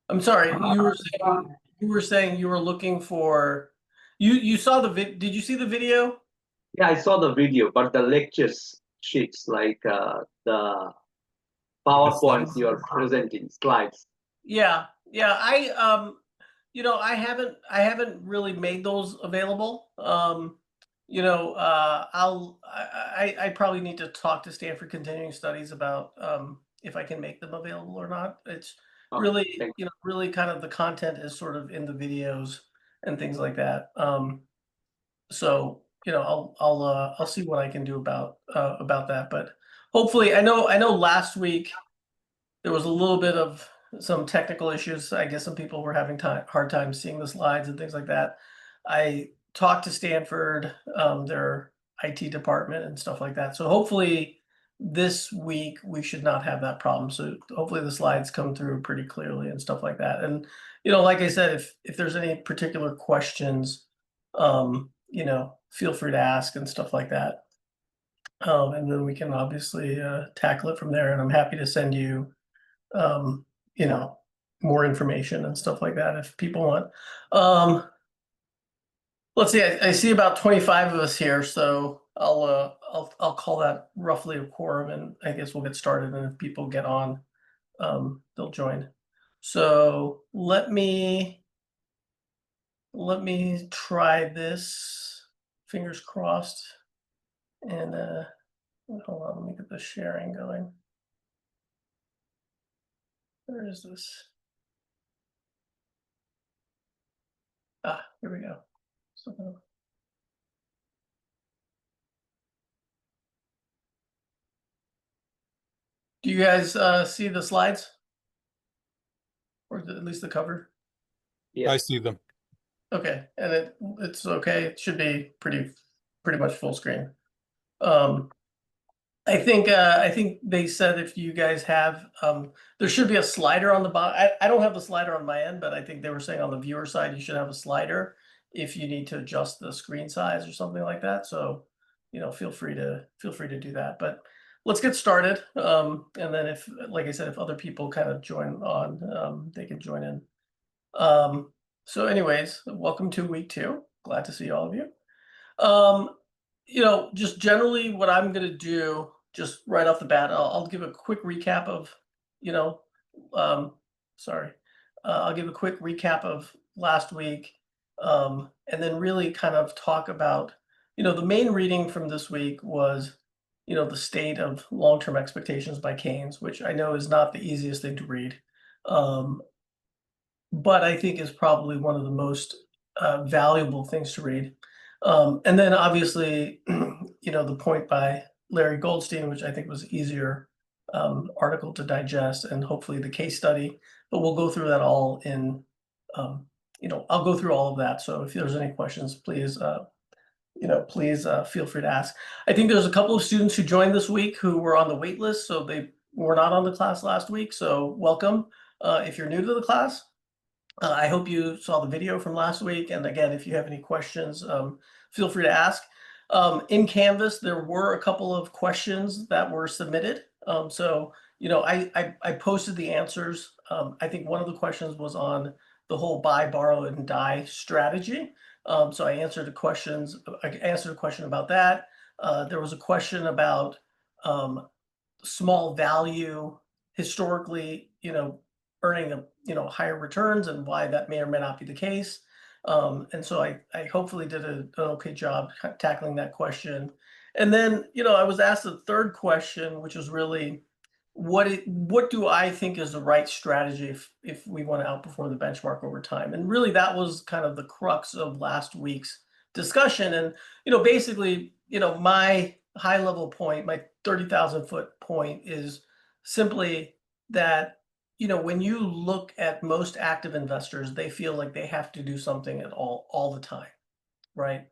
I'm sorry, you were saying you were looking for you saw the did you see the video? Yeah, I saw the video, but the lectures sheets, like the Like the PowerPoints slides? you are presenting, slides. Yeah. Yeah, I haven't really made those available. I probably need to talk to Stanford Continuing Studies about if I can make them available or not. It's Okay, really, thank really kind of the content is sort of in the videos and things like that. So, I'll see what I can do about that. But hopefully, I know last week there was a little bit of some technical issues. I guess some people were having hard time seeing the slides and things like that. I talked to Stanford, their IT department and stuff like that. So hopefully this week we should not have that problem. So hopefully the slides come through pretty clearly and stuff like that. And like I said, if there's any particular questions, feel free to ask and stuff like that. And then we can obviously tackle it from there. And I'm happy to send you um, more information and stuff like that if people want. Let's see, I see about 25 of us here, so I'll call that roughly a quorum, and I guess we'll get started. And if people get on, they'll join. So let me try this. Fingers crossed. And hold on, let me get the sharing going. Where is this? Here we go. So, do you guys see the slides? Or at least the cover? you. I Yes. see them. Okay, and it's okay. It should be pretty much full screen. I think they said if you guys have there should be a slider on the bottom. I don't have the slider on my end, but I think they were saying on the viewer side you should have a slider if you need to adjust the screen size or something like that. So, feel free to do that. But let's get started. And then if, like I said, if other people kind of join on, they can join in. So anyways, welcome to week 2. Glad to see all of you. Just generally what I'm going to do just right off the bat, I'll give a quick recap of, sorry, I'll give a quick recap of last week, and then really kind of talk about, the main reading from this week was, the State of Long-Term Expectations by Keynes, which I know is not the easiest thing to read, but I think is probably one of the most valuable things to read. And then obviously, the point by Larry Goldstein, which I think was easier article to digest, and hopefully the case study. But we'll go through that all in, I'll go through all of that. So if there's any questions, please, please feel free to ask. I think there's a couple of students who joined this week who were on the wait list, so they were not on the class last week. So welcome if you're new to the class. I hope you saw the video from last week. And again, if you have any questions, feel free to ask. In Canvas, there were a couple of questions that were submitted. So, I posted the answers. I think one of the questions was on the whole buy, borrow, and die strategy. So I answered a question about that. There was a question about small value historically, earning higher returns and why that may or may not be the case. And so I hopefully did an okay job tackling that question. And then, I was asked the third question, which was really what do I think is the right strategy if we want to outperform the benchmark over time? And really that was kind of the crux of last week's discussion. And, basically, my high level point, my 30,000 foot point is simply that when you look at most active investors, they feel like they have to do something at all the time, right?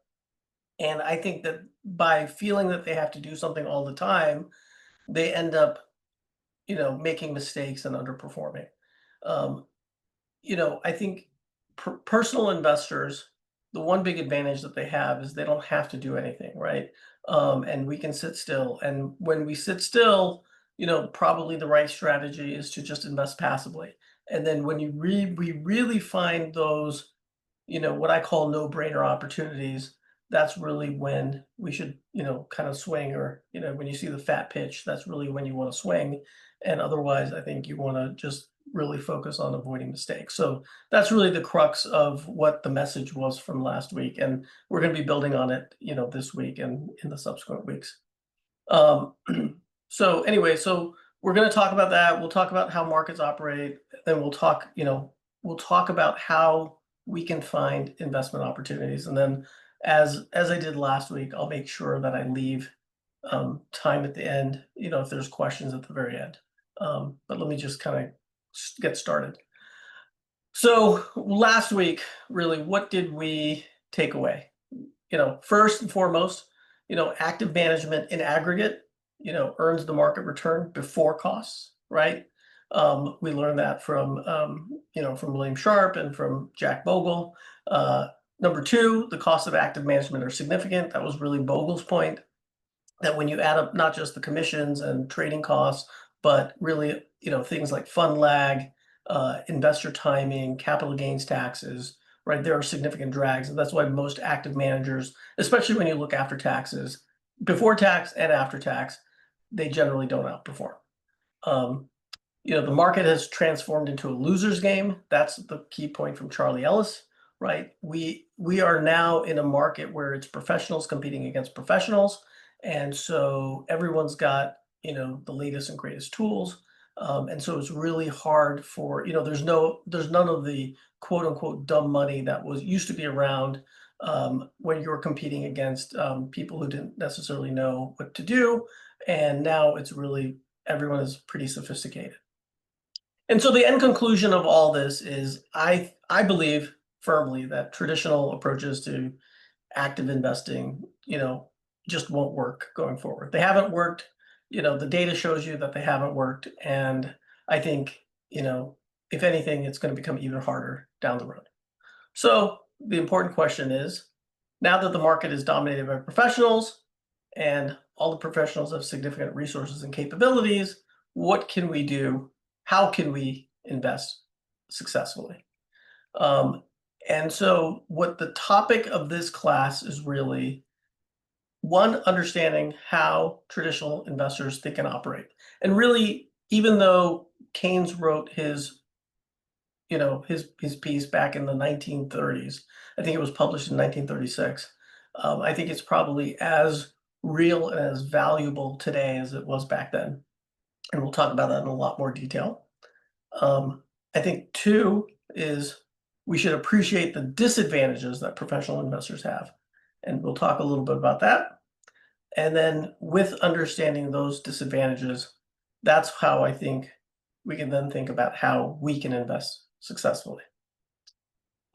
And I think that by feeling that they have to do something all the time, they end up, making mistakes and underperforming. Um, I think personal investors, the one big advantage that they have is they don't have to do anything, right? And we can sit still. And when we sit still, probably the right strategy is to just invest passively. And then when we really find those, what I call no-brainer opportunities, that's really when we should, kind of swing, or, when you see the fat pitch, that's really when you want to swing. And otherwise, I think you want to just really focus on avoiding mistakes. So that's really the crux of what the message was from last week. And we're going to be building on it, this week and in the subsequent weeks. Um, so anyway, so we're going to talk about that. We'll talk about how markets operate. Then we'll talk about how we can find investment opportunities. And then as I did last week, I'll make sure that I leave time at the end, if there's questions at the very end. But let me just kind of get started. So last week, really, what did we take away? First and foremost, active management in aggregate, earns the market return before costs, right? We learned that from William Sharpe and from Jack Bogle. Number two, the costs of active management are significant. That was really Bogle's point, that when you add up not just the commissions and trading costs, but really, things like fund lag, investor timing, capital gains taxes, right? There are significant drags. And that's why most active managers, especially when you look after taxes, before tax and after tax, they generally don't outperform. The market has transformed into a loser's game. That's the key point from Charlie Ellis, right? We are now in a market where it's professionals competing against professionals. And so everyone's got, the latest and greatest tools. And so it's really hard for, there's none of the quote unquote dumb money that used to be around when you were competing against people who didn't necessarily know what to do. And now it's really, everyone is pretty sophisticated. And so the end conclusion of all this is I believe firmly that traditional approaches to active investing, just won't work going forward. They haven't worked. The data shows you that they haven't worked. And I think, if anything, it's going to become even harder down the road. So the important question is, now that the market is dominated by professionals and all the professionals have significant resources and capabilities, what can we do? How can we invest successfully? And so what the topic of this class is really, one, understanding how traditional investors think and operate. And really, even though Keynes wrote his piece back in the 1930s, I think it was published in 1936. I think it's probably as real and as valuable today as it was back then. And we'll talk about that in a lot more detail. I think two is we should appreciate the disadvantages that professional investors have. And we'll talk a little bit about that. And then with understanding those disadvantages, that's how I think we can then think about how we can invest successfully.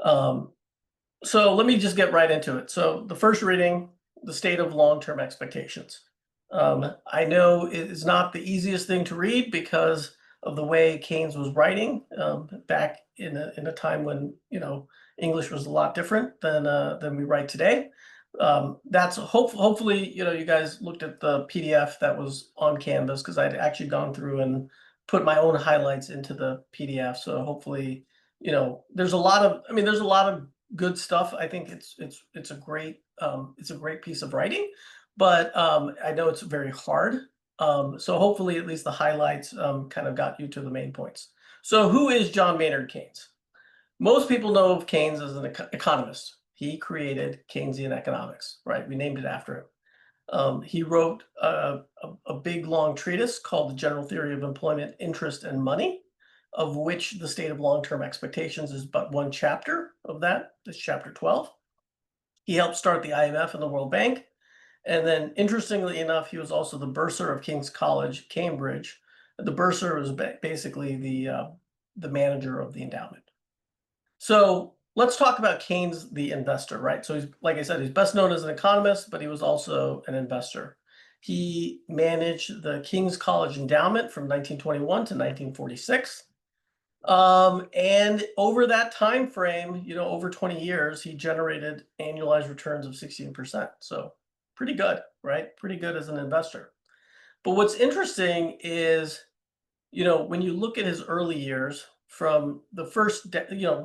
So let me just get right into it. So the first reading, the state of long-term expectations. I know it is not the easiest thing to read because of the way Keynes was writing back in a time when English was a lot different than we write today. That's hopefully you guys looked at the PDF that was on Canvas, because I'd actually gone through and put my own highlights into the PDF. So hopefully there's a lot of good stuff. I think it's a great piece of writing, but I know it's very hard. So hopefully at least the highlights kind of got you to the main points. So who is John Maynard Keynes? Most people know of Keynes as an economist. He created Keynesian economics, right? We named it after him. He wrote a big, long treatise called The General Theory of Employment, Interest, and Money, of which the state of long-term expectations is but one chapter of that. This chapter 12. He helped start the IMF and the World Bank. And then, interestingly enough, he was also the bursar of King's College, Cambridge. The bursar was basically the manager of the endowment. So let's talk about Keynes, the investor, right? So he's, like I said, he's best known as an economist, but he was also an investor. He managed the King's College endowment from 1921 to 1946. And over that time frame, over 20 years, he generated annualized returns of 16%. So pretty good, right? Pretty good as an investor. But what's interesting is, when you look at his early years, from the first,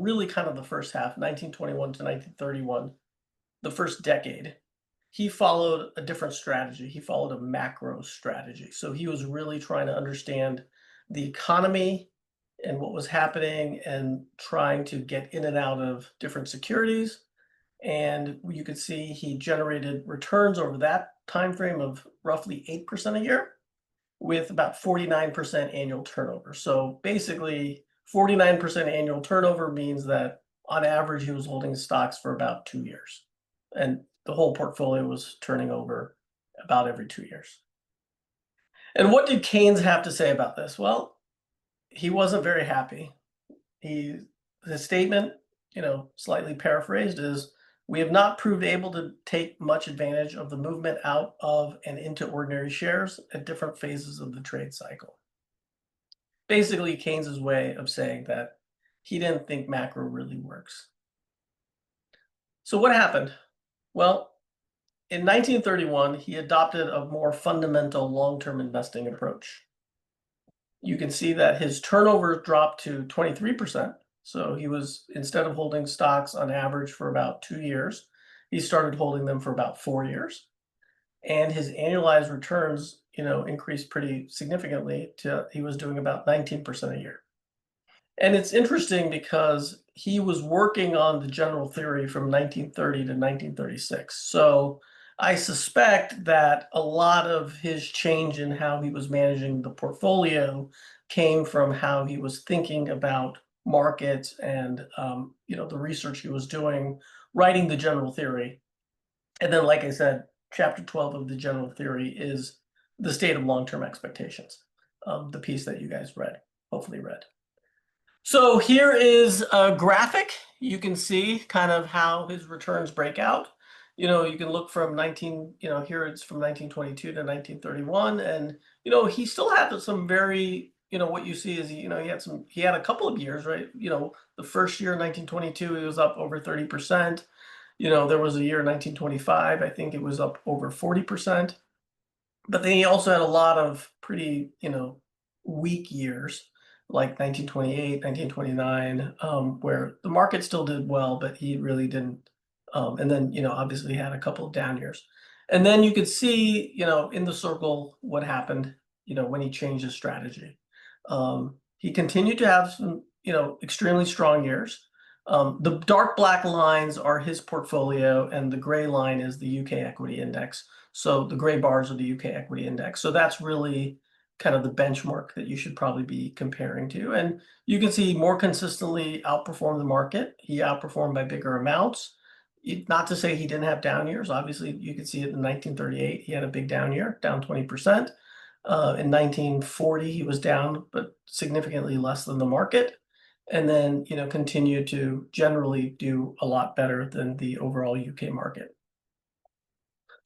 really kind of the first half, 1921 to 1931, the first decade, he followed a different strategy. He followed a macro strategy. So he was really trying to understand the economy and what was happening and trying to get in and out of different securities. And you could see he generated returns over that time frame of roughly 8% a year with about 49% annual turnover. So basically, 49% annual turnover means that on average, he was holding stocks for about 2 years. And the whole portfolio was turning over about every 2 years. And what did Keynes have to say about this? Well, he wasn't very happy. His statement, slightly paraphrased, is we have not proved able to take much advantage of the movement out of and into ordinary shares at different phases of the trade cycle. Basically, Keynes's way of saying that he didn't think macro really works. So what happened? Well, in 1931, he adopted a more fundamental long-term investing approach. You can see that his turnover dropped to 23%. So he was, instead of holding stocks on average for about 2 years, he started holding them for about 4 years. And his annualized returns, increased pretty significantly to, he was doing about 19% a year. And it's interesting because he was working on the general theory from 1930 to 1936. So I suspect that a lot of his change in how he was managing the portfolio came from how he was thinking about markets and the research he was doing, writing the general theory. And then, like I said, chapter 12 of the general theory is the state of long-term expectations, the piece that you guys hopefully read. So here is a graphic. You can see kind of how his returns break out. You can look from here it's from 1922 to 1931, and he still had some very, what you see is he had a couple of years, right? The first year in 1922 he was up over 30%. There was a year in 1925, I think it was up over 40%. But then he also had a lot of pretty, weak years like 1928, 1929, where the market still did well, but he really didn't. And then, obviously he had a couple of down years. And then you could see, in the circle what happened, when he changed his strategy. He continued to have some, extremely strong years. The dark black lines are his portfolio, and the gray line is the UK equity index. So the gray bars are the UK equity index. So that's really kind of the benchmark that you should probably be comparing to. And you can see more consistently outperformed the market. He outperformed by bigger amounts. Not to say he didn't have down years. Obviously, you can see it in 1938. He had a big down year, down 20%. In 1940, he was down, but significantly less than the market. And then, continue to generally do a lot better than the overall UK market.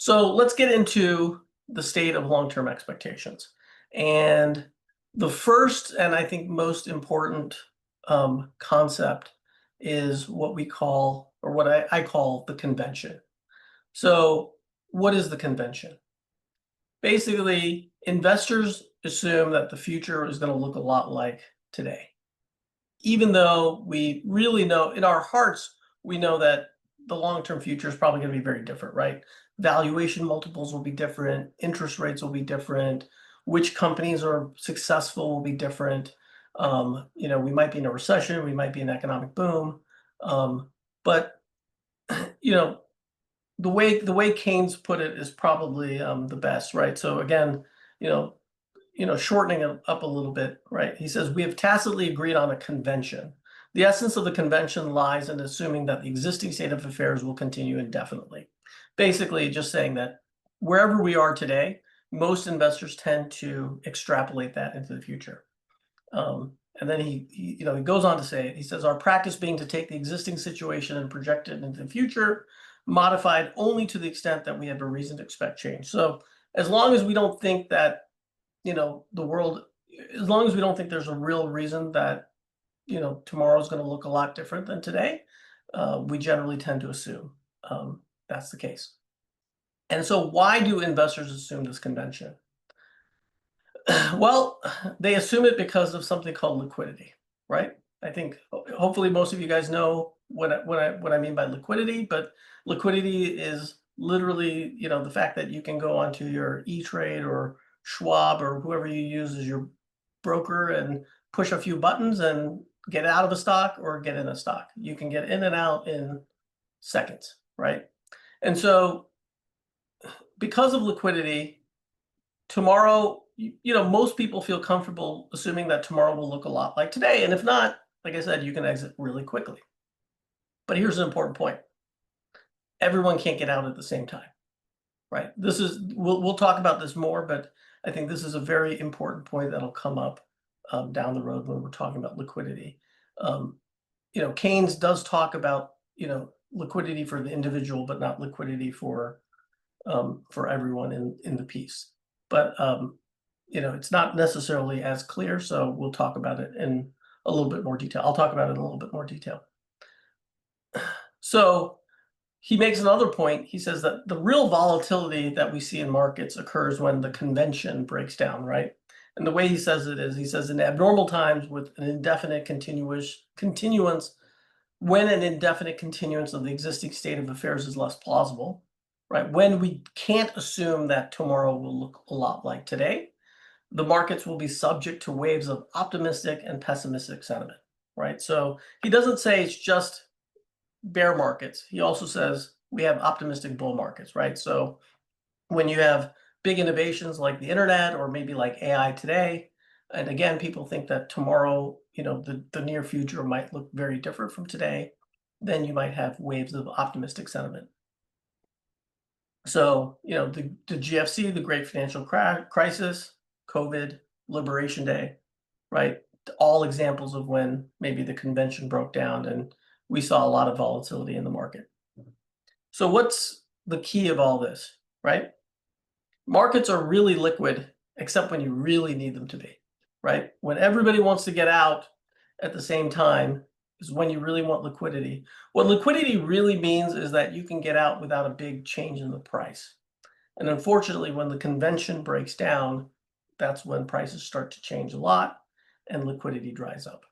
So let's get into the state of long-term expectations. And the first, and I think most important concept is what we call, or what I call, the convention. So what is the convention? Basically, investors assume that the future is going to look a lot like today. Even though we really know in our hearts, we know that the long-term future is probably going to be very different, right? Valuation multiples will be different, interest rates will be different, which companies are successful will be different. We might be in a recession, we might be in an economic boom, but the way Keynes put it is probably the best, right? So again, shortening it up a little bit, right? He says, we have tacitly agreed on a convention. The essence of the convention lies in assuming that the existing state of affairs will continue indefinitely. Basically, just saying that wherever we are today, most investors tend to extrapolate that into the future. And then he goes on to say, he says, our practice being to take the existing situation and project it into the future, modified only to the extent that we have a reason to expect change. So as long as we don't think that, the world, as long as we don't think there's a real reason that, tomorrow is going to look a lot different than today, we generally tend to assume that's the case. And so why do investors assume this convention? Well, they assume it because of something called liquidity, right? I think hopefully most of you guys know what I mean by liquidity, but liquidity is literally, the fact that you can go onto your E-Trade or Schwab or whoever you use as your broker and push a few buttons and get out of a stock or get in a stock. You can get in and out in seconds, right? And so because of liquidity, tomorrow, most people feel comfortable assuming that tomorrow will look a lot like today. And if not, like I said, you can exit really quickly. But here's an important point. Everyone can't get out at the same time, right? We'll talk about this more, but I think this is a very important point that'll come up down the road when we're talking about liquidity. Keynes does talk about, liquidity for the individual, but not liquidity for everyone in the piece. But it's not necessarily as clear, so we'll talk about it in a little bit more detail. I'll talk about it in a little bit more detail. So he makes another point. He says that the real volatility that we see in markets occurs when the convention breaks down, right? And the way he says it is, he says in abnormal times with an indefinite continuance, when an indefinite continuance of the existing state of affairs is less plausible, right? When we can't assume that tomorrow will look a lot like today, the markets will be subject to waves of optimistic and pessimistic sentiment, right? So he doesn't say it's just bear markets. He also says we have optimistic bull markets, right? So when you have big innovations like the internet or maybe like AI today, and again, people think that tomorrow, the near future might look very different from today, then you might have waves of optimistic sentiment. So, the GFC, the Great Financial Crisis, COVID, Liberation Day, right? All examples of when maybe the convention broke down and we saw a lot of volatility in the market. So what's the key of all this, right? Markets are really liquid, except when you really need them to be, right? When everybody wants to get out at the same time is when you really want liquidity. What liquidity really means is that you can get out without a big change in the price. And unfortunately, when the convention breaks down, that's when prices start to change a lot and liquidity dries up.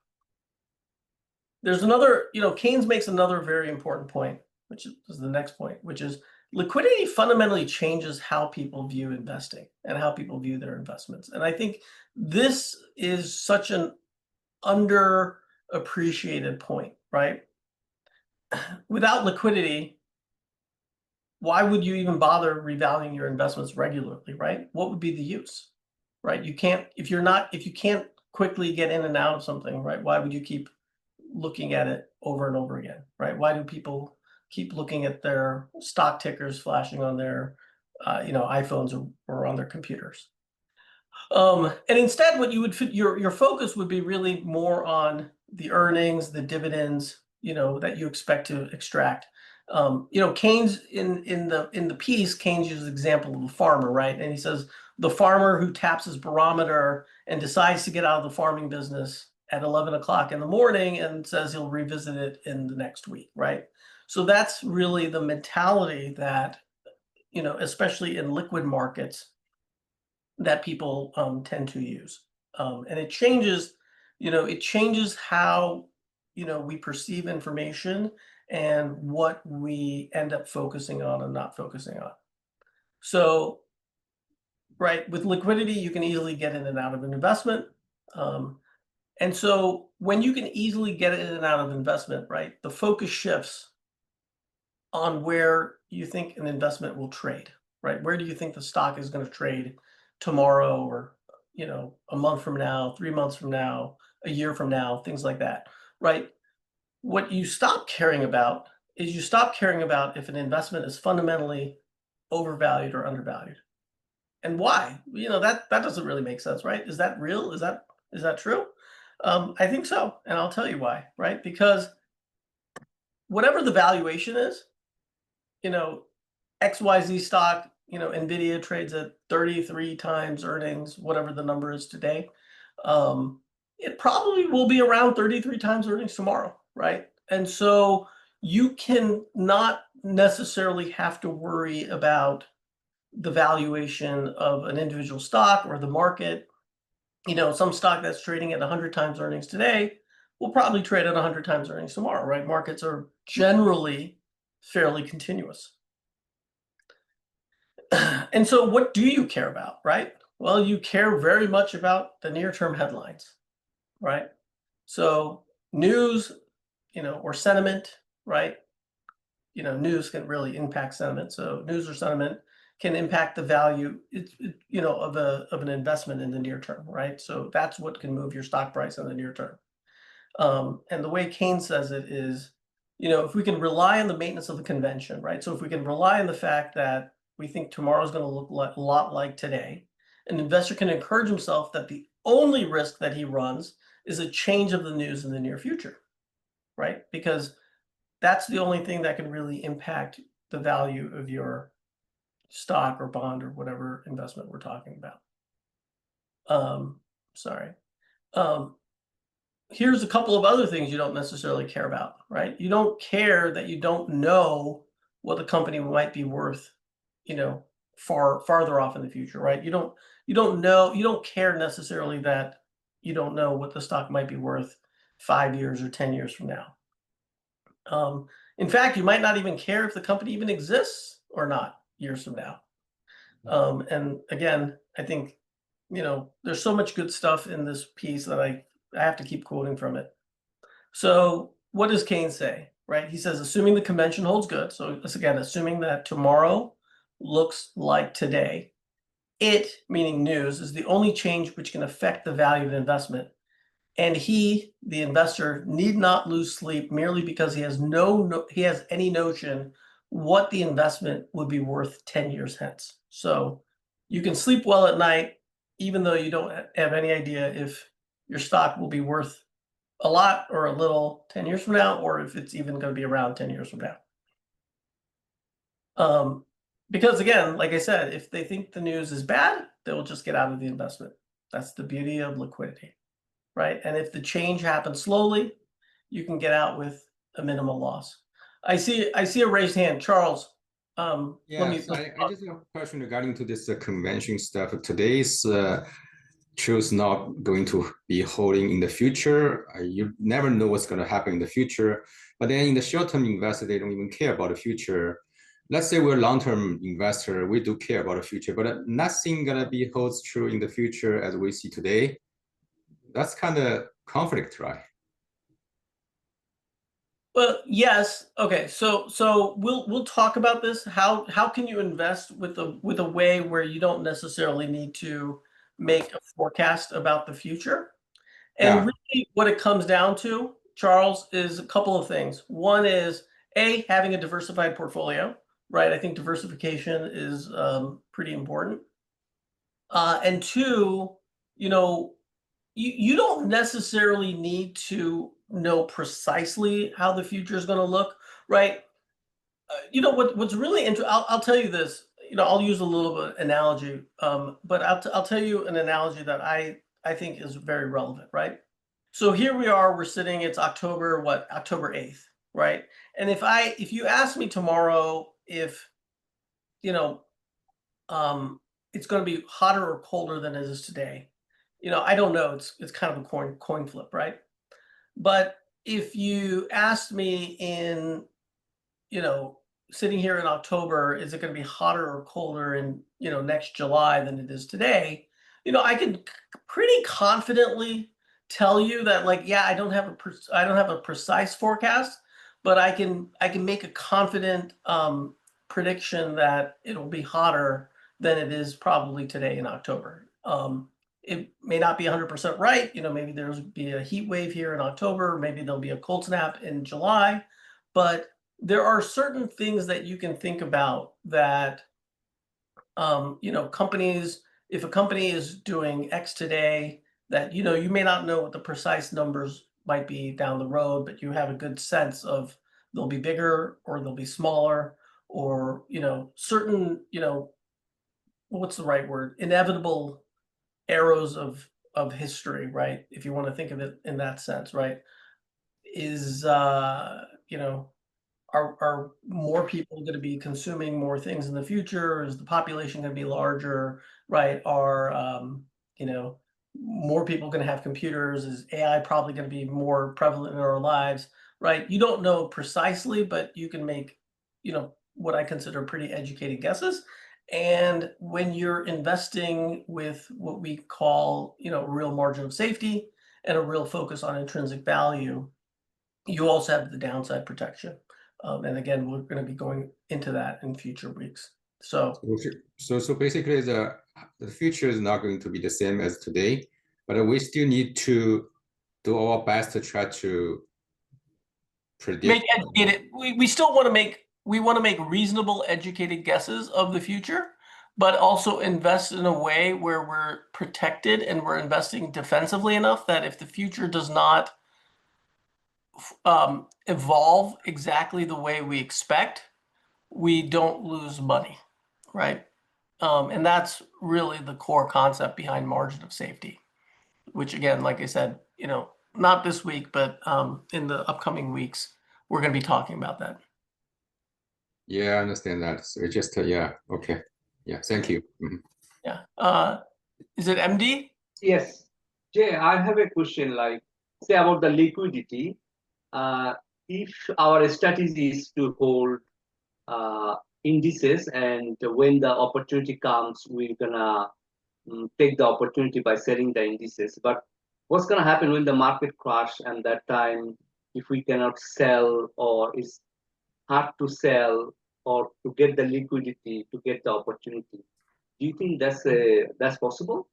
There's another, Keynes makes another very important point, which is the next point, which is liquidity fundamentally changes how people view investing and how people view their investments. And I think this is such an underappreciated point, right? Without liquidity, why would you even bother revaluing your investments regularly, right? What would be the use, right? You can't, if you can't quickly get in and out of something, right? Why would you keep looking at it over and over again, right? Why do people keep looking at their stock tickers flashing on their, iPhones or on their computers? And instead, what you would your focus would be really more on the earnings, the dividends, that you expect to extract. Keynes in the piece, Keynes uses the example of a farmer, right? And he says the farmer who taps his barometer and decides to get out of the farming business at 11 o'clock in the morning and says he'll revisit it in the next week, right? So that's really the mentality that, especially in liquid markets, that people tend to use. And it changes, how, we perceive information and what we end up focusing on and not focusing on. So, right, with liquidity, you can easily get in and out of an investment. And so when you can easily get in and out of investment, right, the focus shifts on where you think an investment will trade, right? Where do you think the stock is going to trade tomorrow or, a month from now, 3 months from now, a year from now, things like that, right? What you stop caring about is you stop caring about if an investment is fundamentally overvalued or undervalued. And why? That doesn't really make sense, right? Is that real? Is that true? I think so, and I'll tell you why, right? Because whatever the valuation is, XYZ stock, NVIDIA trades at 33 times earnings, whatever the number is today. It probably will be around 33 times earnings tomorrow, right? And so you can not necessarily have to worry about the valuation of an individual stock or the market. Some stock that's trading at 100 times earnings today will probably trade at 100 times earnings tomorrow, right? Markets are generally fairly continuous. And so what do you care about, right? Well, you care very much about the near-term headlines, right? So news, or sentiment, right? News can really impact sentiment. So news or sentiment can impact the value, of an investment in the near term, right? So that's what can move your stock price in the near term. And the way Keynes says it is, if we can rely on the maintenance of the convention, right? So if we can rely on the fact that we think tomorrow is going to look a lot like today, an investor can encourage himself that the only risk that he runs is a change of the news in the near future, right? Because that's the only thing that can really impact the value of your stock or bond or whatever investment we're talking about. Sorry. Um, Here's a couple of other things you don't necessarily care about, right? You don't care that you don't know what the company might be worth, farther off in the future, right? You don't care necessarily that you don't know what the stock might be worth 5 years or 10 years from now. In fact, you might not even care if the company even exists or not years from now. And again, I think, there's so much good stuff in this piece that I have to keep quoting from it. So what does Keynes say, right? He says, assuming the convention holds good. So this again, assuming that tomorrow looks like today, it, meaning news, is the only change which can affect the value of an investment. And he, the investor, need not lose sleep merely because he has he has any notion what the investment would be worth 10 years hence. So you can sleep well at night, even though you don't have any idea if your stock will be worth a lot or a little 10 years from now, or if it's even going to be around 10 years from now. Because again, like I said, if they think the news is bad, they will just get out of the investment. That's the beauty of liquidity. Right? And if the change happens slowly, you can get out with a minimal loss. I see a raised hand. Charles, Yes, I just have a question regarding to this convention stuff. Today's truth not going to be holding in the future. You never know what's going to happen in the future. But then in the short-term investor, they don't even care about the future. Let's say we're a long-term investor, we do care about the future, but nothing gonna be holds true in the future as we see today. That's kind of conflict, right? Well, yes. Okay. So we'll talk about this. How can you invest with a way where you don't necessarily need to make a forecast about the future? And Yeah. really what it comes down to, Charles, is a couple of things. One is having a diversified portfolio, right? I think diversification is pretty important. And two, you know, you don't necessarily need to know precisely how the future is going to look, right? What's really interesting. I'll tell you this. I'll use a little bit analogy, but I'll tell you an analogy that I think is very relevant, right? So here we are. We're sitting. It's October October 8th, right? And if you ask me tomorrow if you know it's going to be hotter or colder than it is today, I don't know. It's kind of a coin flip, right? But if you asked me in, you know, sitting here in October, is it going to be hotter or colder in, next July than it is today? I can pretty confidently tell you that, like, yeah, I don't have a precise forecast, but I can make a confident prediction that it'll be hotter than it is probably today in October. It may not be 100% right. Maybe there'll be a heat wave here in October. Maybe there'll be a cold snap in July. But there are certain things that you can think about that, companies, if a company is doing X today, that, you may not know what the precise numbers might be down the road, but you have a good sense of they'll be bigger or they'll be smaller, or, certain, what's the right word? Inevitable arrows of history, right? If you want to think of it in that sense, right? Is are more people going to be consuming more things in the future? Is the population going to be larger, right? Are you know more people going to have computers? Is AI probably going to be more prevalent in our lives, right? You don't know precisely, but you can make, what I consider pretty educated guesses. And when you're investing with what we call, a real margin of safety and a real focus on intrinsic value, you also have the downside protection. And again, we're going to be going into that in future weeks. So basically the future is not going to be the same as today, but we still need to do our best to try to predict. Make educated. We still want to make reasonable, educated guesses of the future, but also invest in a way where we're protected and we're investing defensively enough that if the future does not evolve exactly the way we expect, we don't lose money, right? And that's really the core concept behind margin of safety, which again, like I said, not this week, but in the upcoming weeks, we're going to be talking about that. Yeah, I understand that. So just, yeah, okay. Yeah, thank you. Yeah. Is it MD? Yes. Jay, I have a question like, say about the liquidity. If our strategy is to hold indices, and when the opportunity comes, we're gonna take the opportunity by selling the indices. But what's gonna happen when the market crash, and that time, if we cannot sell, or it's hard to sell, or to get the liquidity to get the opportunity? Do you think that's possible?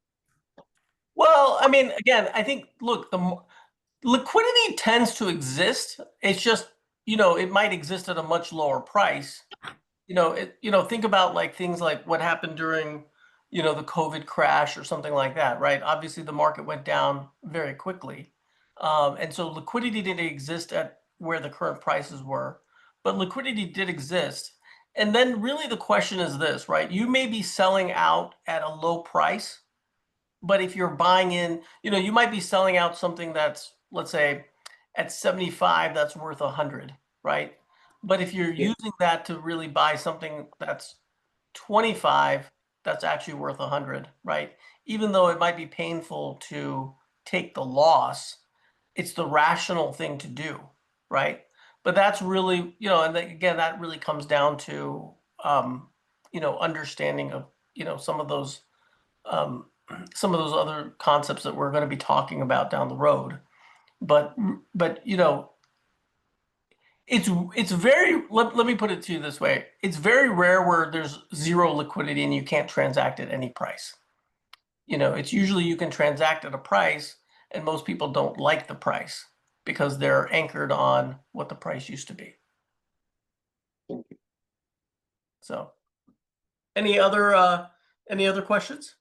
Well, I mean, again, I think, look, the liquidity tends to exist. It's just, it might exist at a much lower price. Think about like things like what happened during, the COVID crash or something like that, right? Obviously, the market went down very quickly. And so liquidity didn't exist at where the current prices were, but liquidity did exist. And then really the question is this, right? You may be selling out at a low price, but if you're buying in, you might be selling out something that's, let's say, at 75, that's worth 100, right? But if you're using that to really buy something that's 25, that's actually worth 100, right? Even though it might be painful to take the loss, it's the rational thing to do, right? But that's really, and again, that really comes down to, understanding of, some of those other concepts that we're going to be talking about down the road. But it's very, let me put it to you this way. It's very rare where there's zero liquidity and you can't transact at any price. It's usually you can transact at a price, and most people don't like the price because they're anchored on what the price used to be. So any other questions?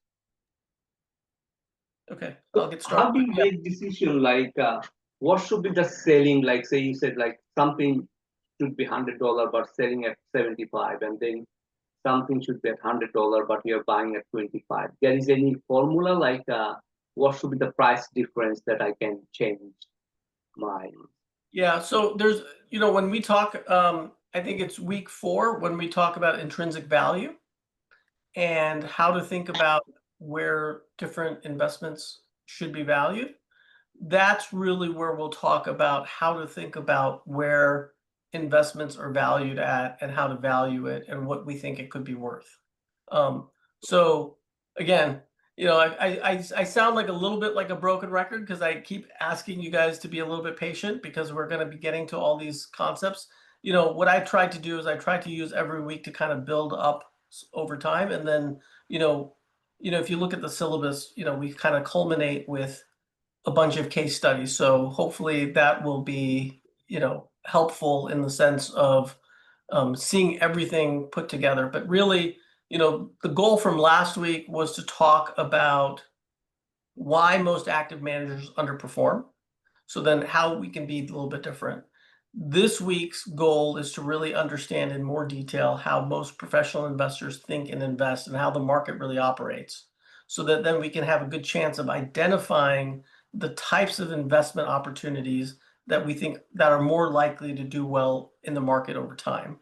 Okay, I'll get started. How do you make decision like what should be the selling? Like, say you said like something should be $100 but selling at 75, and then something should be at $100 but you're buying at 25. There is any formula like what should be the price difference that I can change my? Yeah, so there's, when we talk, I think it's week 4 when we talk about intrinsic value and how to think about where different investments should be valued. That's really where we'll talk about how to think about where investments are valued at and how to value it and what we think it could be worth. So again, I sound like a little bit like a broken record because I keep asking you guys to be a little bit patient because we're going to be getting to all these concepts. What I tried to do is I tried to use every week to kind of build up over time. And then, if you look at the syllabus, we kind of culminate with a bunch of case studies. So hopefully that will be, helpful in the sense of seeing everything put together. But really, the goal from last week was to talk about why most active managers underperform. So then how we can be a little bit different. This week's goal is to really understand in more detail how most professional investors think and invest and how the market really operates, so that then we can have a good chance of identifying the types of investment opportunities that we think that are more likely to do well in the market over time.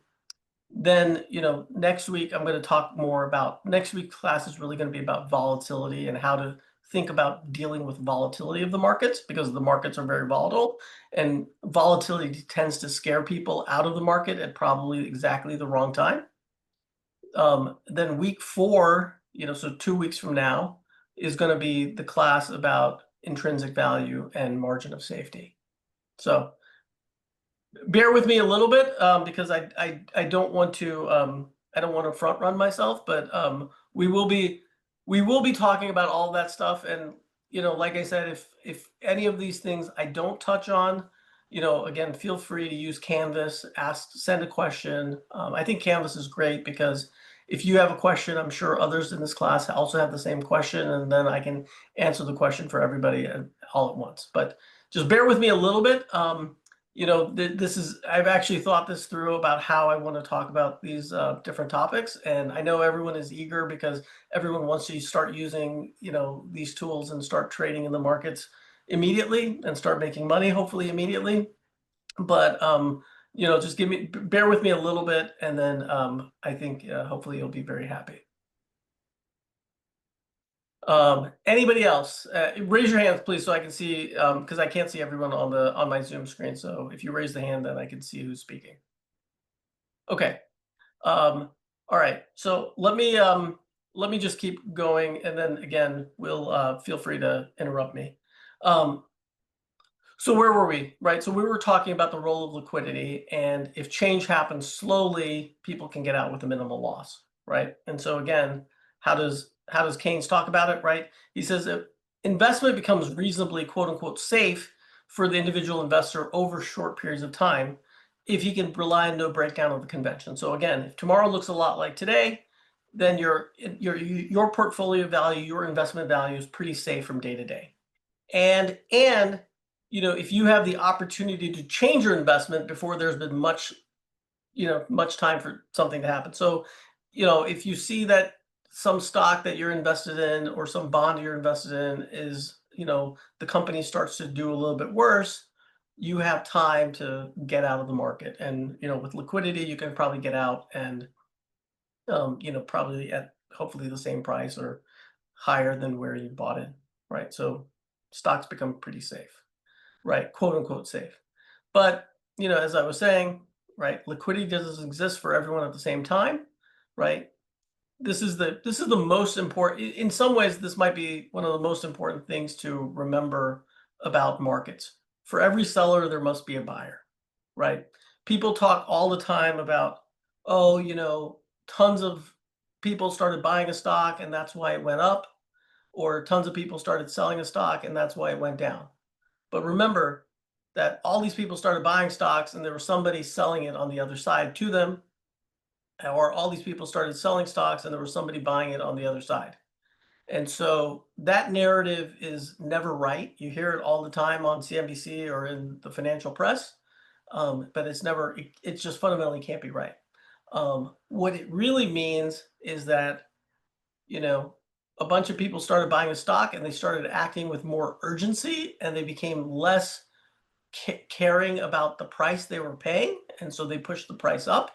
Then, next week I'm going to talk more about, next week's class is really going to be about volatility and how to think about dealing with volatility of the markets, because the markets are very volatile, and volatility tends to scare people out of the market at probably exactly the wrong time. Then week 4, so 2 weeks from now, is going to be the class about intrinsic value and margin of safety. So bear with me a little bit, because I don't want to front run myself, but we will be talking about all that stuff. And like I said, if any of these things I don't touch on, again, feel free to use Canvas, send a question. I think Canvas is great because if you have a question, I'm sure others in this class also have the same question, and then I can answer the question for everybody all at once. But just bear with me a little bit. I've actually thought this through about how I want to talk about these different topics, and I know everyone is eager because everyone wants to start using these tools and start trading in the markets immediately and start making money, hopefully immediately. But just bear with me a little bit, and then I think hopefully you'll be very happy. Anybody else? Raise your hands, please, so I can see, because I can't see everyone on my Zoom screen. So if you raise the hand, then I can see who's speaking. Okay. All right. So let me just keep going, and then again, we'll feel free to interrupt me. So where were we, right? So we were talking about the role of liquidity, and if change happens slowly, people can get out with a minimal loss, right? And so again, how does Keynes talk about it, right? He says that investment becomes reasonably, quote unquote, safe for the individual investor over short periods of time if he can rely on no breakdown of the convention. So again, if tomorrow looks a lot like today, then your portfolio value, your investment value is pretty safe from day to day. And if you have the opportunity to change your investment before there's been much time for something to happen. So, if you see that some stock that you're invested in or some bond you're invested in is, the company starts to do a little bit worse, you have time to get out of the market. And, with liquidity, you can probably get out and, probably at hopefully the same price or higher than where you bought it, right? So stocks become pretty safe, right? Quote unquote safe. But, as I was saying, right, liquidity doesn't exist for everyone at the same time, right? This is the most important. In some ways, this might be one of the most important things to remember about markets. For every seller, there must be a buyer, right? People talk all the time about, tons of people started buying a stock and that's why it went up, or tons of people started selling a stock and that's why it went down. But remember that all these people started buying stocks and there was somebody selling it on the other side to them, or all these people started selling stocks and there was somebody buying it on the other side. And so that narrative is never right. You hear it all the time on CNBC or in the financial press, but it just fundamentally can't be right. What it really means is that, a bunch of people started buying a stock and they started acting with more urgency and they became less caring about the price they were paying. And so they pushed the price up.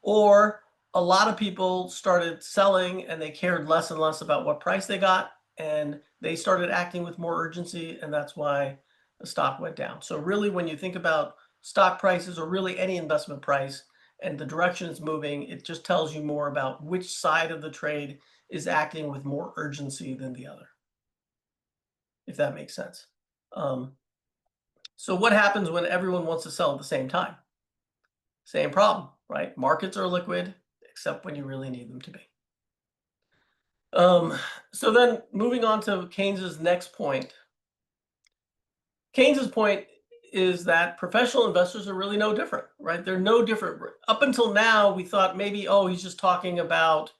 Or a lot of people started selling and they cared less and less about what price they got, and they started acting with more urgency, and that's why the stock went down. So really, when you think about stock prices or really any investment price and the direction it's moving, it just tells you more about which side of the trade is acting with more urgency than the other, if that makes sense. So what happens when everyone wants to sell at the same time? Same problem, right? Markets are liquid, except when you really need them to be. So then moving on to Keynes's next point. Keynes's point is that professional investors are really no different, right? They're no different. Up until now, we thought maybe, he's just talking about,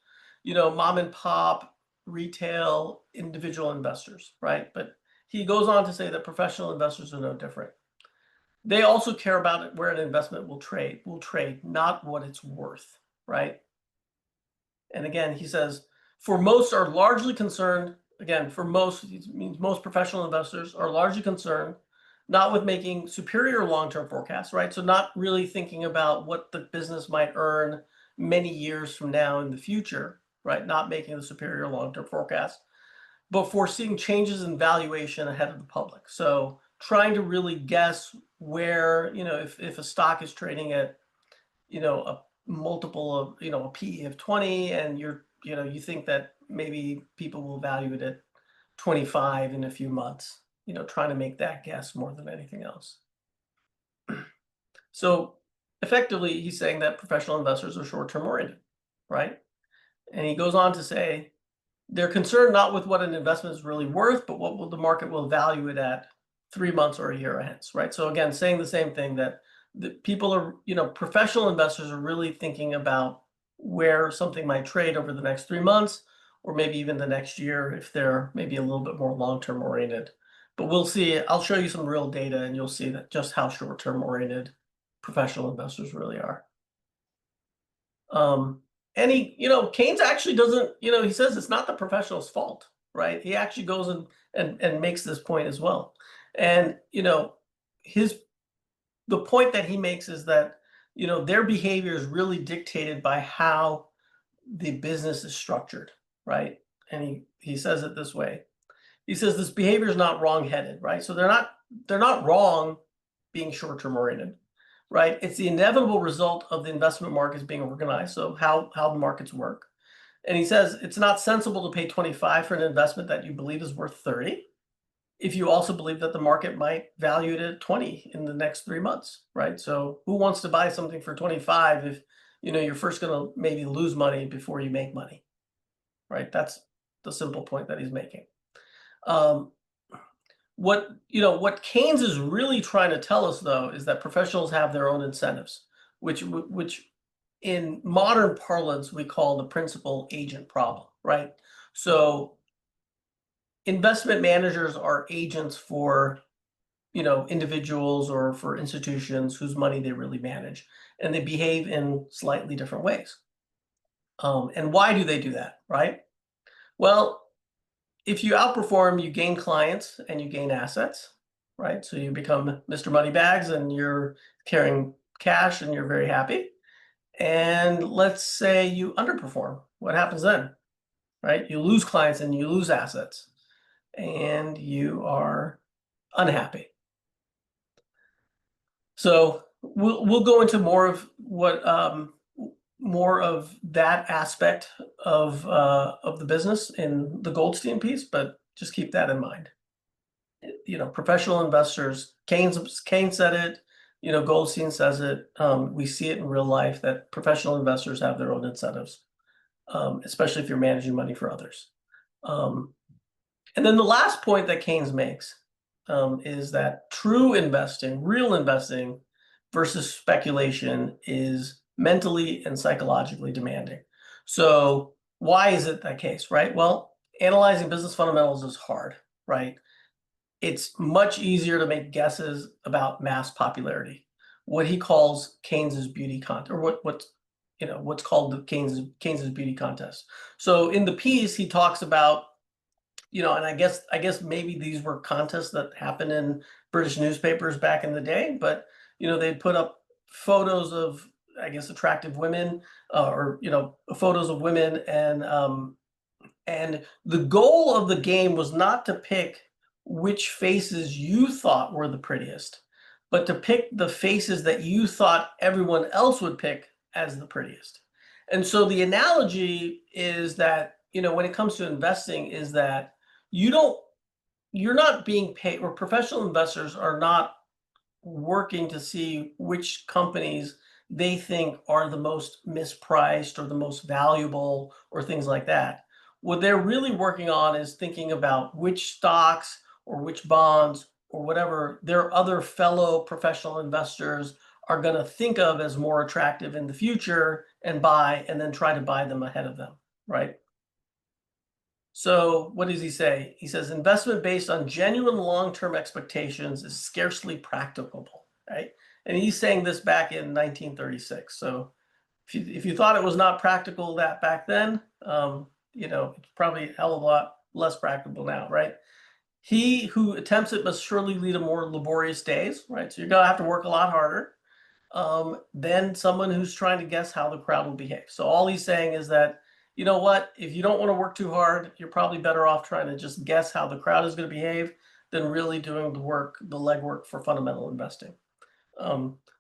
mom and pop, retail, individual investors, right? But he goes on to say that professional investors are no different. They also care about where an investment will trade, not what it's worth, right? And again, he says, for most are largely concerned, again, for most, it means most professional investors are largely concerned not with making superior long-term forecasts, right? So not really thinking about what the business might earn many years from now in the future, right? Not making the superior long-term forecast. before seeing changes in valuation ahead of the public. So trying to really guess where, if a stock is trading at, a multiple of, a PE of 20, and you think that maybe people will value it at 25 in a few months, trying to make that guess more than anything else. So effectively, he's saying that professional investors are short-term oriented, right? And he goes on to say, they're concerned not with what an investment is really worth, but what the market will value it at 3 months or a year ahead, right? So again, saying the same thing, that the people are, professional investors are really thinking about where something might trade over the next 3 months, or maybe even the next year if they're maybe a little bit more long-term oriented. But we'll see. I'll show you some real data, and you'll see that just how short-term oriented professional investors really are. And Keynes actually doesn't, he says it's not the professional's fault, right? He actually goes and makes this point as well. And, the point that he makes is that, their behavior is really dictated by how the business is structured, right? And he says it this way. He says this behavior is not wrong-headed, right? So they're not wrong being short-term oriented, right? It's the inevitable result of the investment markets being organized, so how the markets work. And he says it's not sensible to pay 25 for an investment that you believe is worth 30 if you also believe that the market might value it at 20 in the next 3 months, right? So who wants to buy something for 25 if you're first going to maybe lose money before you make money, right? That's the simple point that he's making. What Keynes is really trying to tell us, though, is that professionals have their own incentives, which in modern parlance we call the principal agent problem, right? So investment managers are agents for, individuals or for institutions whose money they really manage, and they behave in slightly different ways. And why do they do that, right? Well, if you outperform, you gain clients and you gain assets, right? So you become Mr. Moneybags and you're carrying cash and you're very happy. And let's say you underperform. What happens then, right? You lose clients and you lose assets and you are unhappy. So we'll go into more of what more of that aspect of the business in the Goldstein piece, but just keep that in mind. Professional investors, Keynes said it, Goldstein says it. We see it in real life that professional investors have their own incentives, especially if you're managing money for others. And then the last point that Keynes makes is that true investing, real investing versus speculation is mentally and psychologically demanding. So why is it that case, right? Well, analyzing business fundamentals is hard, right? It's much easier to make guesses about mass popularity, what he calls Keynes's beauty contest, or what's called the Keynes's beauty contest. So in the piece, he talks about, and I guess maybe these were contests that happened in British newspapers back in the day, but they put up photos of, I guess, attractive women, or photos of women, and the goal of the game was not to pick which faces you thought were the prettiest, but to pick the faces that you thought everyone else would pick as the prettiest. And so the analogy is that, when it comes to investing, is that you're not being paid, or professional investors are not working to see which companies they think are the most mispriced or the most valuable or things like that. What they're really working on is thinking about which stocks or which bonds or whatever their other fellow professional investors are going to think of as more attractive in the future and buy, and then try to buy them ahead of them, right? So what does he say? He says investment based on genuine long-term expectations is scarcely practicable, right? And he's saying this back in 1936. So if you thought it was not practical that back then, it's probably a hell of a lot less practical now, right? He who attempts it must surely lead a more laborious days, right? So you're gonna have to work a lot harder than someone who's trying to guess how the crowd will behave. So all he's saying is that you know what? If you don't want to work too hard, you're probably better off trying to just guess how the crowd is going to behave than really doing the work, the legwork for fundamental investing.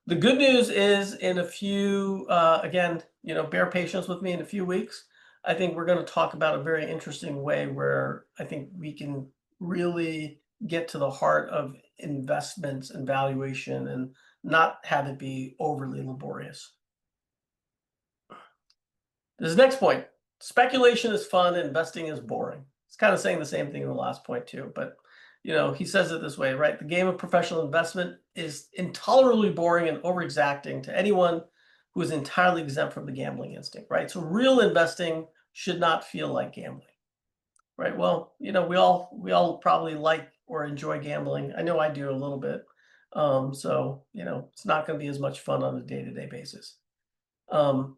The good news is in a few, again, bear patience with me in a few weeks. I think we're going to talk about a very interesting way where I think we can really get to the heart of investments and valuation and not have it be overly laborious. This next point, speculation is fun, investing is boring. It's kind of saying the same thing in the last point too, but he says it this way, right? The game of professional investment is intolerably boring and over-exacting to anyone who is entirely exempt from the gambling instinct, right? So real investing should not feel like gambling, right? Well, we all probably like or enjoy gambling. I know I do a little bit. So, it's not going to be as much fun on a day-to-day basis. And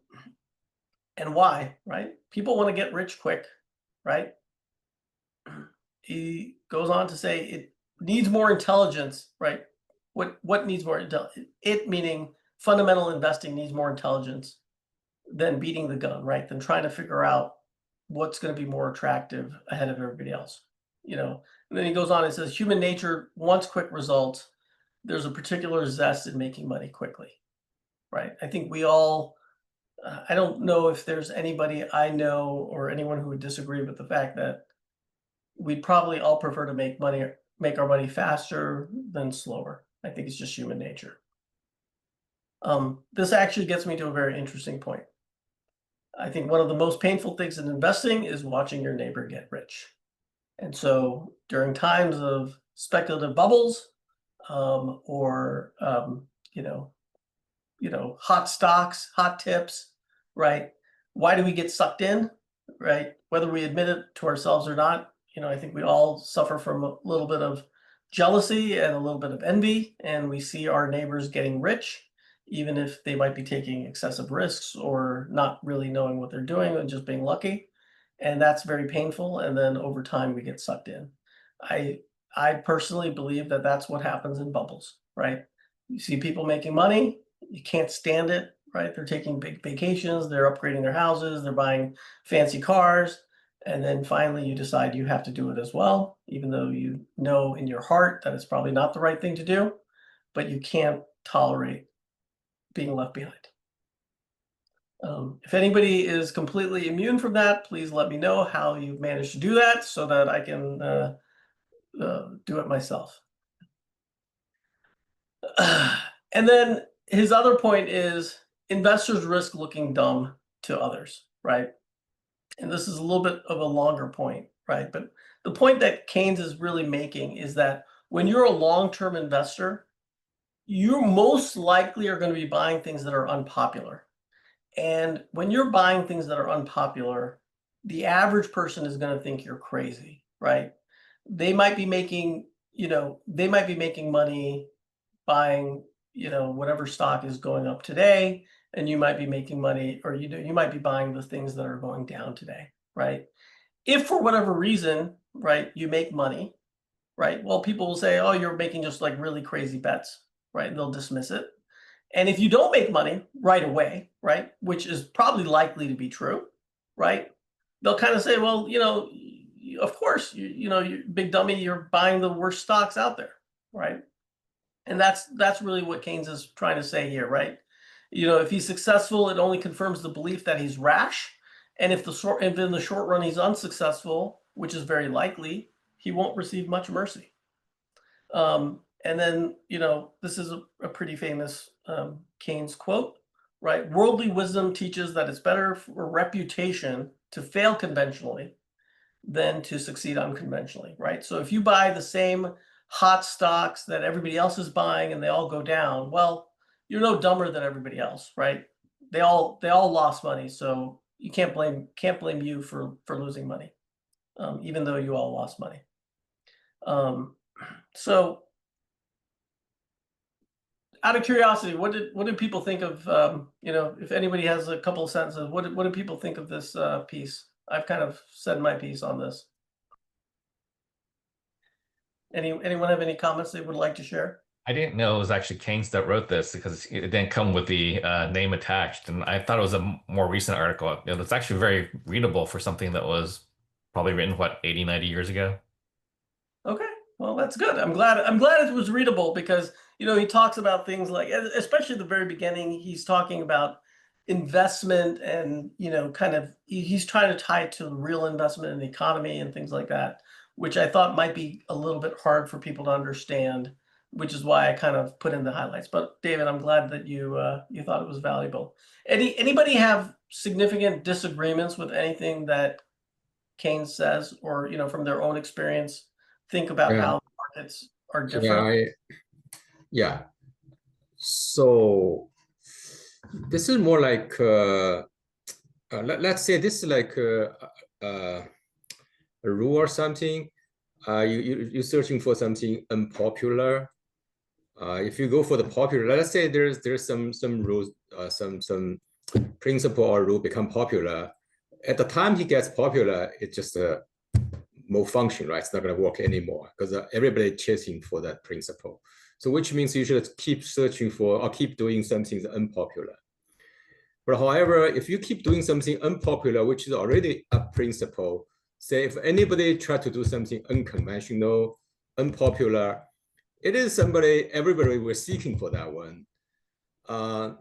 why, right? People want to get rich quick, right? He goes on to say it needs more intelligence, right? What needs more intelligence? It meaning fundamental investing needs more intelligence than beating the gun, right? Than trying to figure out what's going to be more attractive ahead of everybody else, And then he goes on and says human nature wants quick results. There's a particular zest in making money quickly, right? I think we all. I don't know if there's anybody I know or anyone who would disagree with the fact that we'd probably all prefer to make our money faster than slower. I think it's just human nature. This actually gets me to a very interesting point. I think one of the most painful things in investing is watching your neighbor get rich. And so during times of speculative bubbles, or hot stocks, hot tips, right? Why do we get sucked in, right? Whether we admit it to ourselves or not, I think we all suffer from a little bit of jealousy and a little bit of envy, and we see our neighbors getting rich, even if they might be taking excessive risks or not really knowing what they're doing and just being lucky. And that's very painful. And then over time, we get sucked in. I personally believe that that's what happens in bubbles, right? You see people making money, you can't stand it, right? They're taking big vacations, they're upgrading their houses, they're buying fancy cars, and then finally you decide you have to do it as well, even though you know in your heart that it's probably not the right thing to do, but you can't tolerate being left behind. If anybody is completely immune from that, please let me know how you've managed to do that so that I can do it myself. And then his other point is investors risk looking dumb to others, right? And this is a little bit of a longer point, right? But the point that Keynes is really making is that when you're a long-term investor, you most likely are going to be buying things that are unpopular. And when you're buying things that are unpopular, the average person is going to think you're crazy, right? They might be making, money buying, whatever stock is going up today, and you might be making money, or you might be buying the things that are going down today, right? If for whatever reason, right, you make money, right? Well, people will say, oh, you're making just like really crazy bets, right? And they'll dismiss it. And if you don't make money right away, right, which is probably likely to be true, right, they'll kind of say, well, of course, you big dummy, you're buying the worst stocks out there, right? And that's really what Keynes is trying to say here, right? If he's successful, it only confirms the belief that he's rash. And if in the short run he's unsuccessful, which is very likely, he won't receive much mercy. And then, this is a pretty famous Keynes quote, right? Worldly wisdom teaches that it's better for reputation to fail conventionally than to succeed unconventionally, right? So if you buy the same hot stocks that everybody else is buying and they all go down, well, you're no dumber than everybody else, right? They all lost money, so you can't blame you for losing money, even though you all lost money. So out of curiosity, what did people think of, if anybody has a couple of sentences, what did people think of this piece? I've kind of said my piece on this. Anyone have any comments they would like to share? I didn't know it was actually Keynes that wrote this because it didn't come with the name attached, and I thought it was a more recent article. It's actually very readable for something that was probably written, what, 80, 90 years ago? Okay, well, that's good. I'm glad it was readable because, he talks about things like, especially at the very beginning, he's talking about investment and, kind of, he's trying to tie it to real investment in the economy and things like that, which I thought might be a little bit hard for people to understand, which is why I kind of put in the highlights. But David, I'm glad that you thought it was valuable. Anybody have significant disagreements with anything that Keynes says, or from their own experience, think about Yeah. how markets are Yeah, different? yeah. So this is more like let's say this is like a rule or something. You're searching for something unpopular. If you go for the popular, let's say there's some rules, some principle or rule become popular. At the time he gets popular, it just malfunction, right? It's not going to work anymore because everybody chasing for that principle. So which means you should keep searching for or keep doing something unpopular. But however, if you keep doing something unpopular, which is already a principle, say if anybody try to do something unconventional, unpopular, it is everybody was seeking for that one. I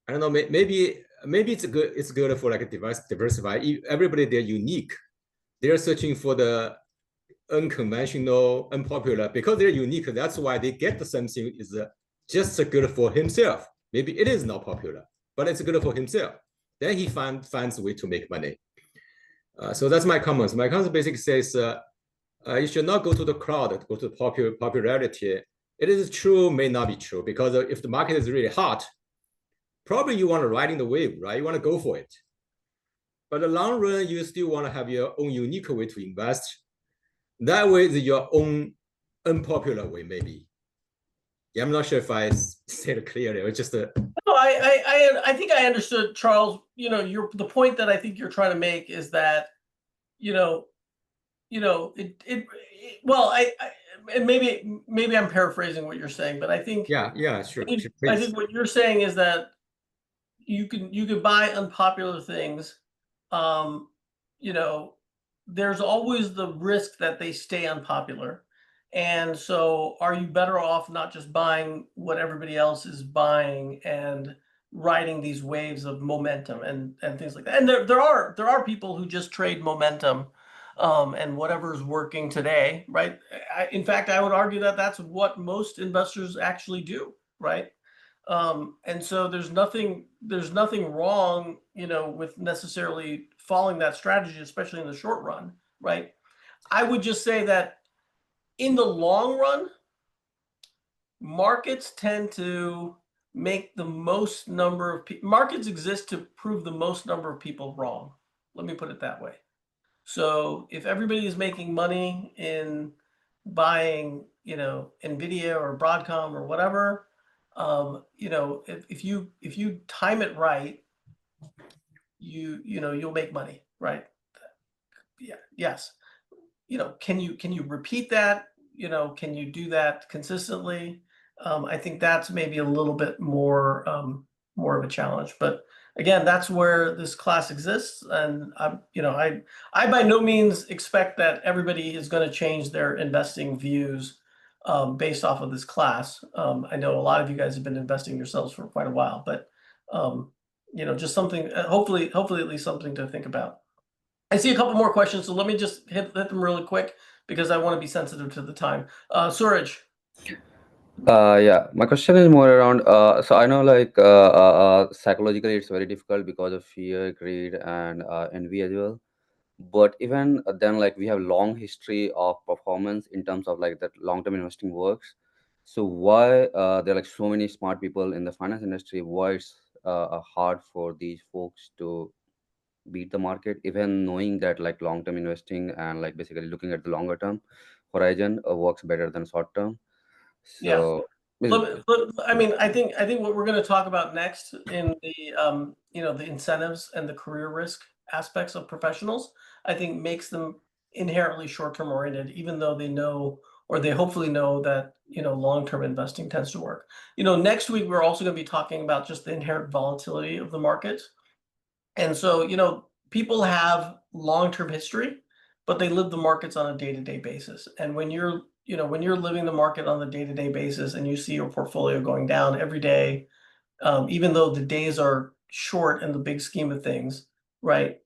don't know, maybe it's good for like a diversify. Everybody, they're unique. They're searching for the unconventional, unpopular, because they're unique. That's why they get something is just good for himself. Maybe it is not popular, but it's good for himself. Then he finds a way to make money. So that's my comments. My comments basically says you should not go to the crowd, go to popularity. It is true, may not be true, because if the market is really hot, probably you want to ride in the wave, right? You want to go for it. But the long run, you still want to have your own unique way to invest. That way is your own unpopular way, maybe. Yeah, I'm not sure if I said it clearly. It was just a. No, I think I understood, Charles. The point that I think you're trying to make is that, well, and maybe I'm paraphrasing what you're saying, but I think Sure. I think what you're saying is that you can buy unpopular things. You know, there's always the risk that they stay unpopular. And so are you better off not just buying what everybody else is buying and riding these waves of momentum and things like that? And there are people who just trade momentum and whatever's working today, right? In fact, I would argue that that's what most investors actually do, right? And so there's nothing wrong, with necessarily following that strategy, especially in the short run, right? I would just say that in the long run, markets tend to make the most number of people. Markets exist to prove the most number of people wrong. Let me put it that way. So if everybody is making money in buying, Nvidia or Broadcom or whatever, if you time it right, you'll make money, right? Yeah. Yes. Can you repeat that? Can you do that consistently? I think that's maybe a little bit more of a challenge, but again, that's where this class exists. And I by no means expect that everybody is going to change their investing views based off of this class. I know a lot of you guys have been investing yourselves for quite a while, but just something, hopefully at least something to think about. I see a couple more questions, so let me just hit them really quick because I want to be sensitive to the time. Suraj. Yeah, my question is more around. So I know, like, psychologically, it's very difficult because of fear, greed, and envy as well. But even then, like, we have long history of performance in terms of like that long-term investing works. So why there are like so many smart people in the finance industry? Why it's hard for these folks to beat the market, even knowing that like long-term investing and like basically looking at the longer term horizon works better than short term? Yeah. So I mean, I think what we're going to talk about next in the the incentives and the career risk aspects of professionals, I think makes them inherently short-term oriented, even though they know or they hopefully know that, long-term investing tends to work. Next week, we're also going to be talking about just the inherent volatility of the markets. And so, people have long-term history, but they live the markets on a day-to-day basis. And when you're living the market on a day-to-day basis and you see your portfolio going down every day, even though the days are short in the big scheme of things, right?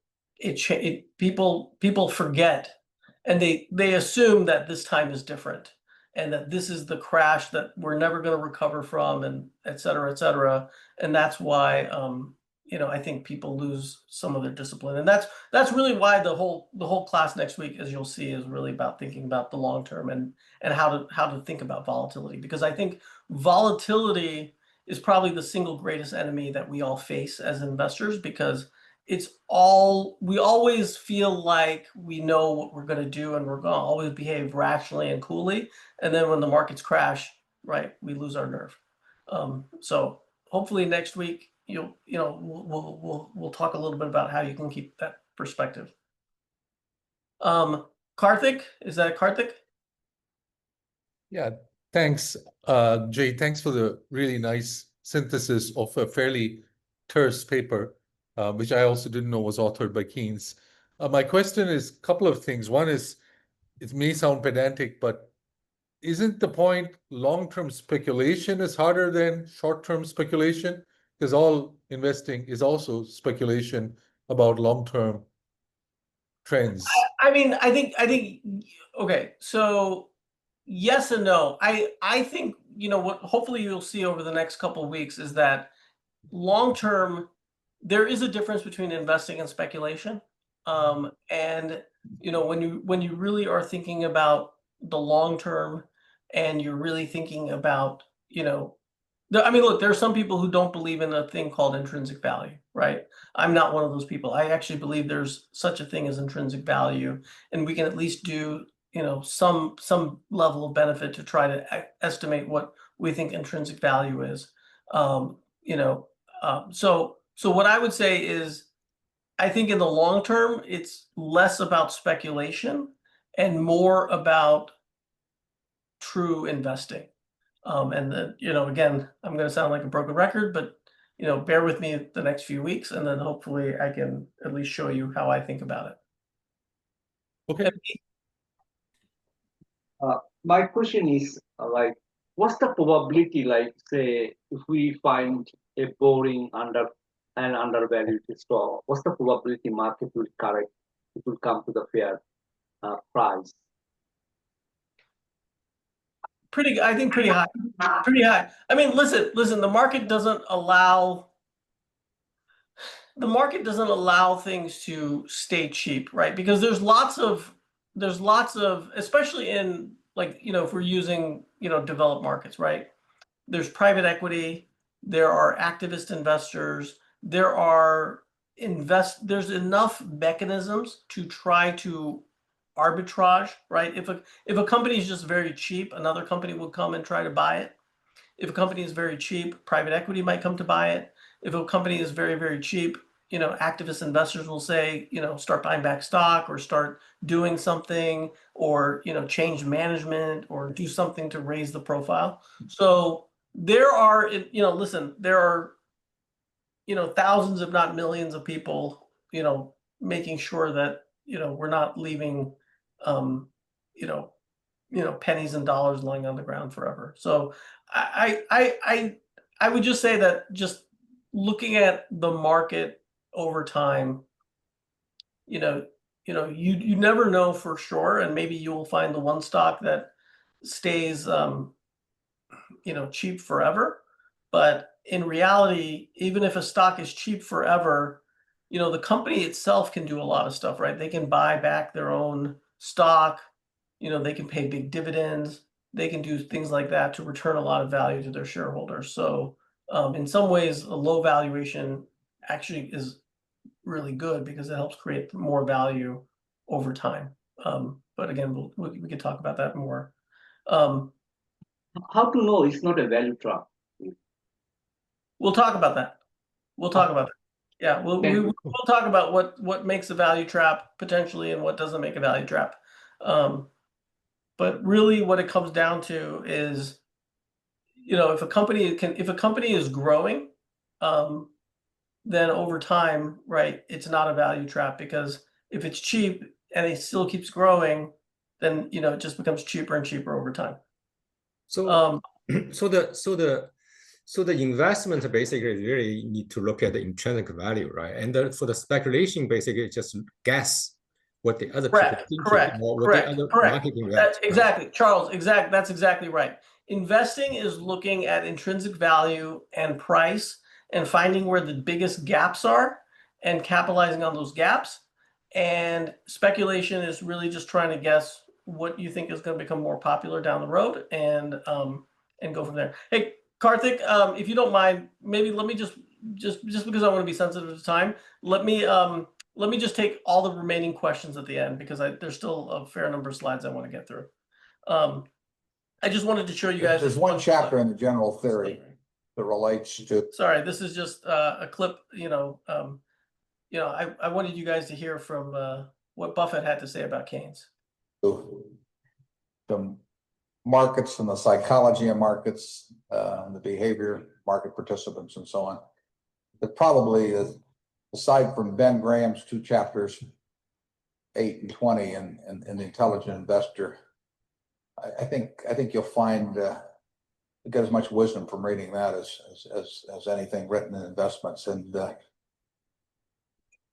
People forget, and they assume that this time is different, and that this is the crash that we're never going to recover from, and et cetera, et cetera. And that's why I think people lose some of their discipline, and that's really why the whole class next week, as you'll see, is really about thinking about the long term and how to think about volatility, because I think volatility is probably the single greatest enemy that we all face as investors, because we always feel like we know what we're going to do and we're going to always behave rationally and coolly, and then when the markets crash, right, we lose our nerve. So hopefully next week we'll talk a little bit about how you can keep that perspective. Karthik, is that Karthik? Yeah, thanks, Jay. Thanks for the really nice synthesis of a fairly terse paper, which I also didn't know was authored by Keynes. My question is a couple of things. One is, it may sound pedantic, but isn't the point long-term speculation is harder than short-term speculation? Because all investing is also speculation about long-term trends. I mean, I think okay, so yes and no. I think what hopefully you'll see over the next couple of weeks is that long term there is a difference between investing and speculation. And when you really are thinking about the long term, and you're really thinking about look, there are some people who don't believe in a thing called intrinsic value, right? I'm not one of those people. I actually believe there's such a thing as intrinsic value, and we can at least do some level of benefit to try to estimate what we think intrinsic value is. So what I would say is, I think in the long term, it's less about speculation and more about true investing. And then, again, I'm going to sound like a broken record, but, bear with me the next few weeks, and then hopefully I can at least show you how I think about it. Okay. My question is, what's the probability, say, if we find a boring and undervalued stock, what's the probability market will correct, it will come to the fair price? I think pretty high. Pretty high. I mean, listen, the market doesn't allow things to stay cheap, right? Because there's lots of, especially in, if we're using, developed markets, right? There's private equity, there are activist investors, there's enough mechanisms to try to arbitrage, right? If a company is just very cheap, another company will come and try to buy it. If a company is very cheap, private equity might come to buy it. If a company is very, very cheap, activist investors will say, start buying back stock, or start doing something, or, change management, or do something to raise the profile. So there are, there are, thousands, if not millions of people, making sure that, we're not leaving, pennies and dollars lying on the ground forever. So I would just say that just looking at the market over time, you never know for sure, and maybe you will find the one stock that stays cheap forever. But in reality, even if a stock is cheap forever, the company itself can do a lot of stuff, right? They can buy back their own stock, they can pay big dividends, they can do things like that to return a lot of value to their shareholders. So in some ways, a low valuation actually is really good, because it helps create more value over time. But again, we could talk about that more. How to know it's not a value trap? We'll talk about that. Yeah, we'll talk about what makes a value trap potentially, and what doesn't make a value trap. But really what it comes down to is, if a company is growing, then over time, right, it's not a value trap, because if it's cheap and it still keeps growing, then it just becomes cheaper and cheaper over time. So so the investment basically really need to look at the intrinsic value, right? And for the speculation, basically just guess what the other people think, or what the other market invest. Exactly, right? Charles. That's exactly right. Investing is looking at intrinsic value and price and finding where the biggest gaps are and capitalizing on those gaps. And speculation is really just trying to guess what you think is going to become more popular down the road, and go from there. Hey, Karthik, if you don't mind, maybe let me just because I want to be sensitive to time, let me just take all the remaining questions at the end, because there's still a fair number of slides I want to get through. I just wanted to show you guys. There's one chapter in the general theory that relates to. Sorry, this is just a clip. I wanted you guys to hear from what Buffett had to say about Keynes. The markets and the psychology of markets, and the behavior, market participants, and so on. That probably is, aside from Ben Graham's 2 chapters, 8 and 20, and The Intelligent Investor, I think you'll find you get as much wisdom from reading that as anything written in investments, and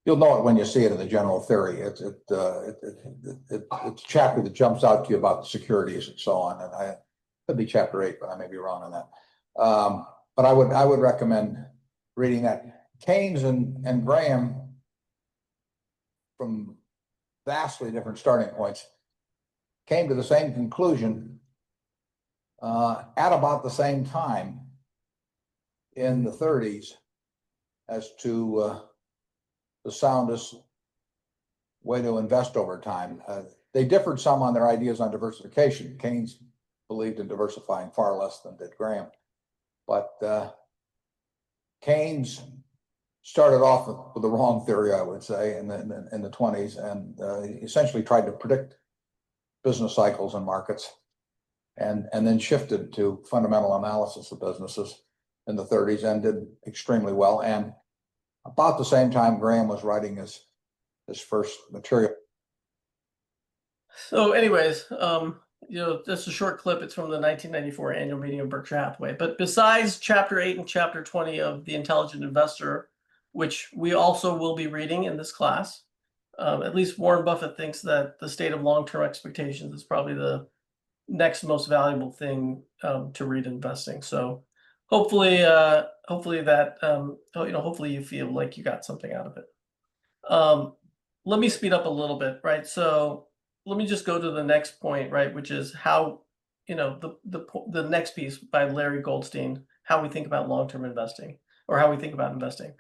you'll know it when you see it in the general theory. It's a chapter that jumps out to you about the securities and so on, and I could be chapter 8, but I may be wrong on that. But I would recommend reading that. Keynes and Graham, from vastly different starting points, came to the same conclusion at about the same time in the 30s as to the soundest way to invest over time. They differed some on their ideas on diversification. Keynes believed in diversifying far less than did Graham, but Keynes started off with the wrong theory, I would say, in the 20s, and essentially tried to predict business cycles and markets, and then shifted to fundamental analysis of businesses in the 30s and did extremely well. And about the same time, Graham was writing his first material. So anyways, just a short clip. It's from the 1994 annual meeting of Berkshire Hathaway. But besides chapter 8 and chapter 20 of The Intelligent Investor, which we also will be reading in this class, at least Warren Buffett thinks that The State of Long-Term Expectations is probably the next most valuable thing to read in investing. So hopefully that hopefully you feel like you got something out of it. Let me speed up a little bit, right? So let me just go to the next point, right, which is how the next piece by Larry Goldstein, how we think about long-term investing, or how we think about investing.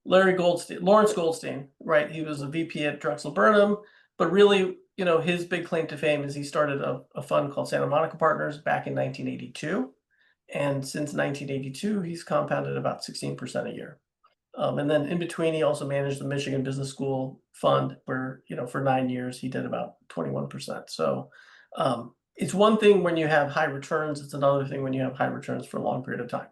Lawrence Goldstein, right? He was a VP at Drexel Burnham, but really, his big claim to fame is he started a fund called Santa Monica Partners back in 1982. And since 1982, he's compounded about 16% a year. And then in between, he also managed the Michigan Business School Fund, where, for 9 years, he did about 21%. So it's one thing when you have high returns. It's another thing when you have high returns for a long period of time.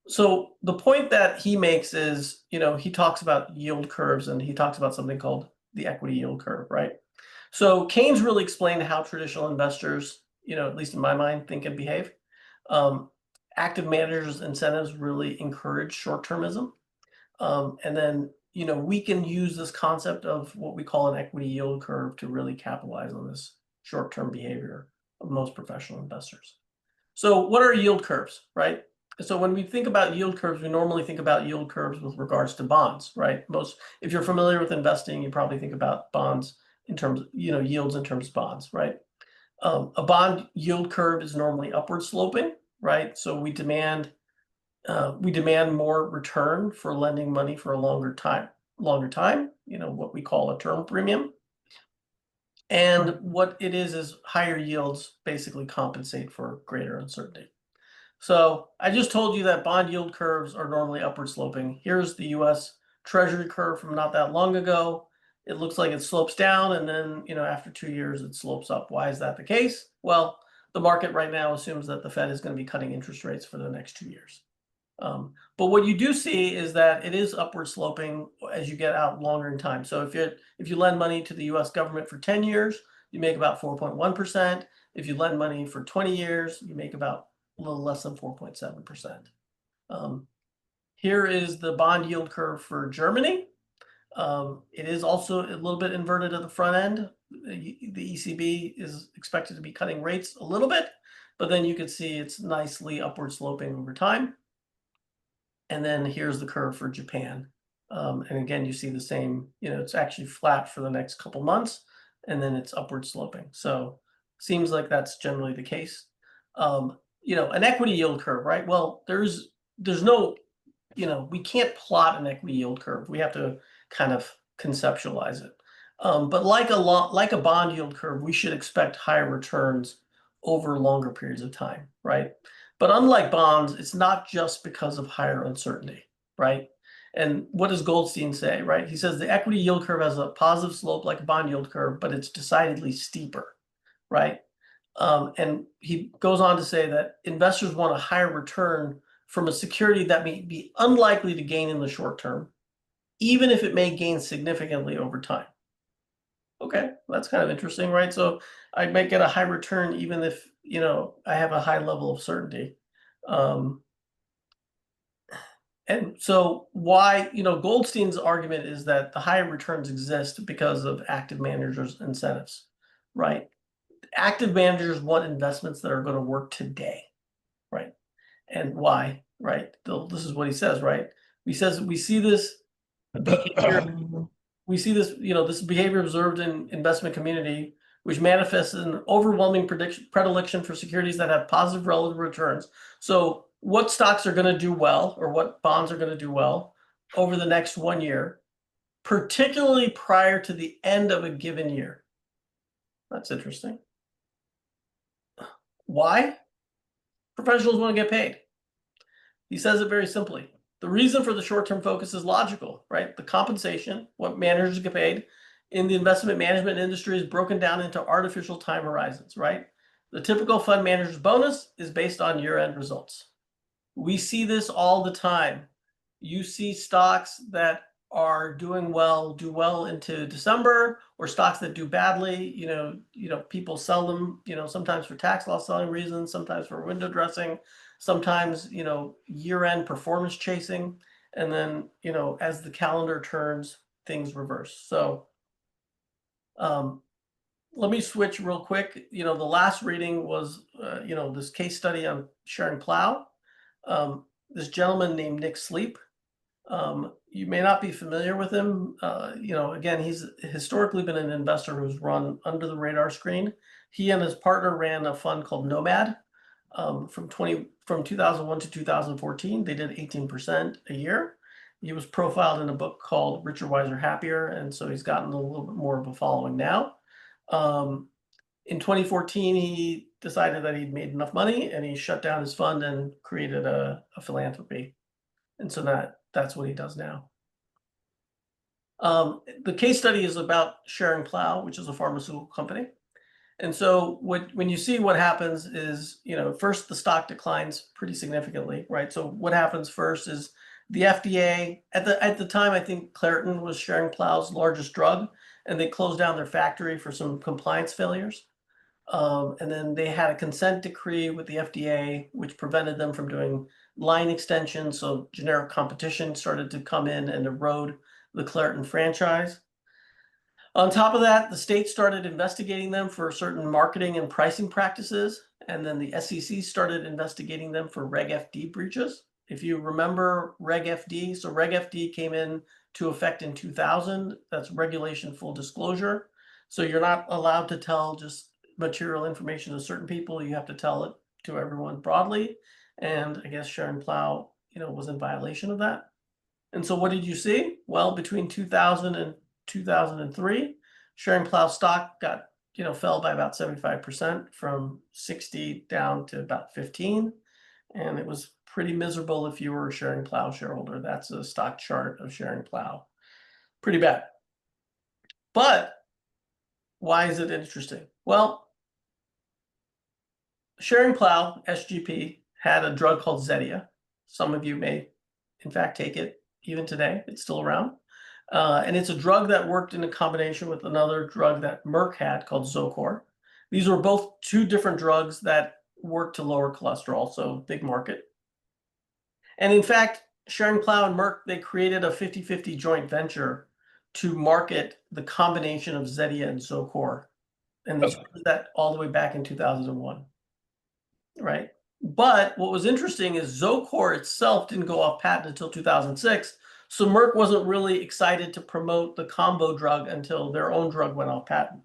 So the point that he makes is, he talks about yield curves, and he talks about something called the equity yield curve, right? So Keynes really explained how traditional investors, at least in my mind, think and behave. Active managers' incentives really encourage short-termism. And then, we can use this concept of what we call an equity yield curve to really capitalize on this short-term behavior of most professional investors. So what are yield curves, right? So when we think about yield curves, we normally think about yield curves with regards to bonds, right? If you're familiar with investing, you probably think about bonds in terms of, yields in terms of bonds, right? A bond yield curve is normally upward sloping, right? So we demand more return for lending money for a longer time, what we call a term premium. And what it is higher yields basically compensate for greater uncertainty. So I just told you that bond yield curves are normally upward sloping. Here's the US Treasury curve from not that long ago. it looks like it slopes down, and then, you know, after 2 years, it slopes up. Why is that the case? Well, the market right now assumes that the Fed is going to be cutting interest rates for the next 2 years. But what you do see is that it is upward sloping as you get out longer in time. So if you lend money to the U.S. government for 10 years, you make about 4.1%. If you lend money for 20 years, you make about a little less than 4.7%. Here is the bond yield curve for Germany. It is also a little bit inverted at the front end. The ECB is expected to be cutting rates a little bit, but then you can see it's nicely upward sloping over time. And then here's the curve for Japan. And again, you see the same, you know, it's actually flat for the next couple months, and then it's upward sloping. So seems like that's generally the case. You know, an equity yield curve, right? Well, there's no, you know, we can't plot an equity yield curve. We have to kind of conceptualize it. But like a bond yield curve, we should expect higher returns over longer periods of time, right? But unlike bonds, it's not just because of higher uncertainty, right? And what does Goldstein say, right? He says the equity yield curve has a positive slope like a bond yield curve, but it's decidedly steeper, right? And he goes on to say that investors want a higher return from a security that may be unlikely to gain in the short term, even if it may gain significantly over time. Okay, that's kind of interesting, right? So I might get a high return even if, you know, I have a high level of certainty. And so why, you know, Goldstein's argument is that the higher returns exist because of active managers' incentives, right? Active managers want investments that are going to work today, right? And why, right? This is what he says, right? He says we see this behavior, you know, this behavior observed in investment community, which manifests an overwhelming predilection for securities that have positive relative returns. So what stocks are going to do well, or what bonds are going to do well over the next 1 year, particularly prior to the end of a given year? That's interesting. Why? Professionals want to get paid. He says it very simply. The reason for the short-term focus is logical, right? The compensation, what managers get paid in the investment management industry, is broken down into artificial time horizons, right? The typical fund manager's bonus is based on year-end results. We see this all the time. You see stocks that are doing well, do well into December, or stocks that do badly. You know, people sell them, you know, sometimes for tax loss selling reasons, sometimes for window dressing, sometimes, you know, year-end performance chasing. And then, you know, as the calendar turns, things reverse. So let me switch real quick. You know, the last reading was, you know, this case study on Schering-Plough. This gentleman named Nick Sleep. You may not be familiar with him. You know, again, he's historically been an investor who's run under the radar screen. He and his partner ran a fund called Nomad from 2001 to 2014. They did 18% a year. He was profiled in a book called Richer, Wiser, Happier, and so he's gotten a little bit more of a following now. In 2014, he decided that he'd made enough money, and he shut down his fund and created a philanthropy. And so that's what he does now. The case study is about Schering-Plough, which is a pharmaceutical company. And so when you see what happens is, you know, first the stock declines pretty significantly, right? So what happens first is the FDA, at the time, I think Claritin was Schering-Plough's largest drug, and they closed down their factory for some compliance failures. And then they had a consent decree with the FDA, which prevented them from doing line extensions. So generic competition started to come in and erode the Claritin franchise. On top of that, the state started investigating them for certain marketing and pricing practices. And then the SEC started investigating them for Reg FD breaches. If you remember Reg FD, so Reg FD came in to effect in 2000. That's regulation full disclosure. So you're not allowed to tell just material information to certain people. You have to tell it to everyone broadly. And I guess Schering-Plough, you know, was in violation of that. And so what did you see? Well, between 2000 and 2003, Schering-Plough stock got, you know, fell by about 75% from 60 down to about 15. And it was pretty miserable if you were a Schering-Plough shareholder. That's a stock chart of Schering-Plough. Pretty bad. But why is it interesting? Well, Schering-Plough, SGP, had a drug called Zetia. Some of you may, in fact, take it even today. It's still around. And it's a drug that worked in a combination with another drug that Merck had called Zocor. These were both two different drugs that work to lower cholesterol, so big market. And in fact, Schering-Plough and Merck, they created a 50-50 joint venture to market the combination of Zetia and Zocor. And they started that all the way back in 2001, right? But what was interesting is Zocor itself didn't go off patent until 2006. So Merck wasn't really excited to promote the combo drug until their own drug went off patent.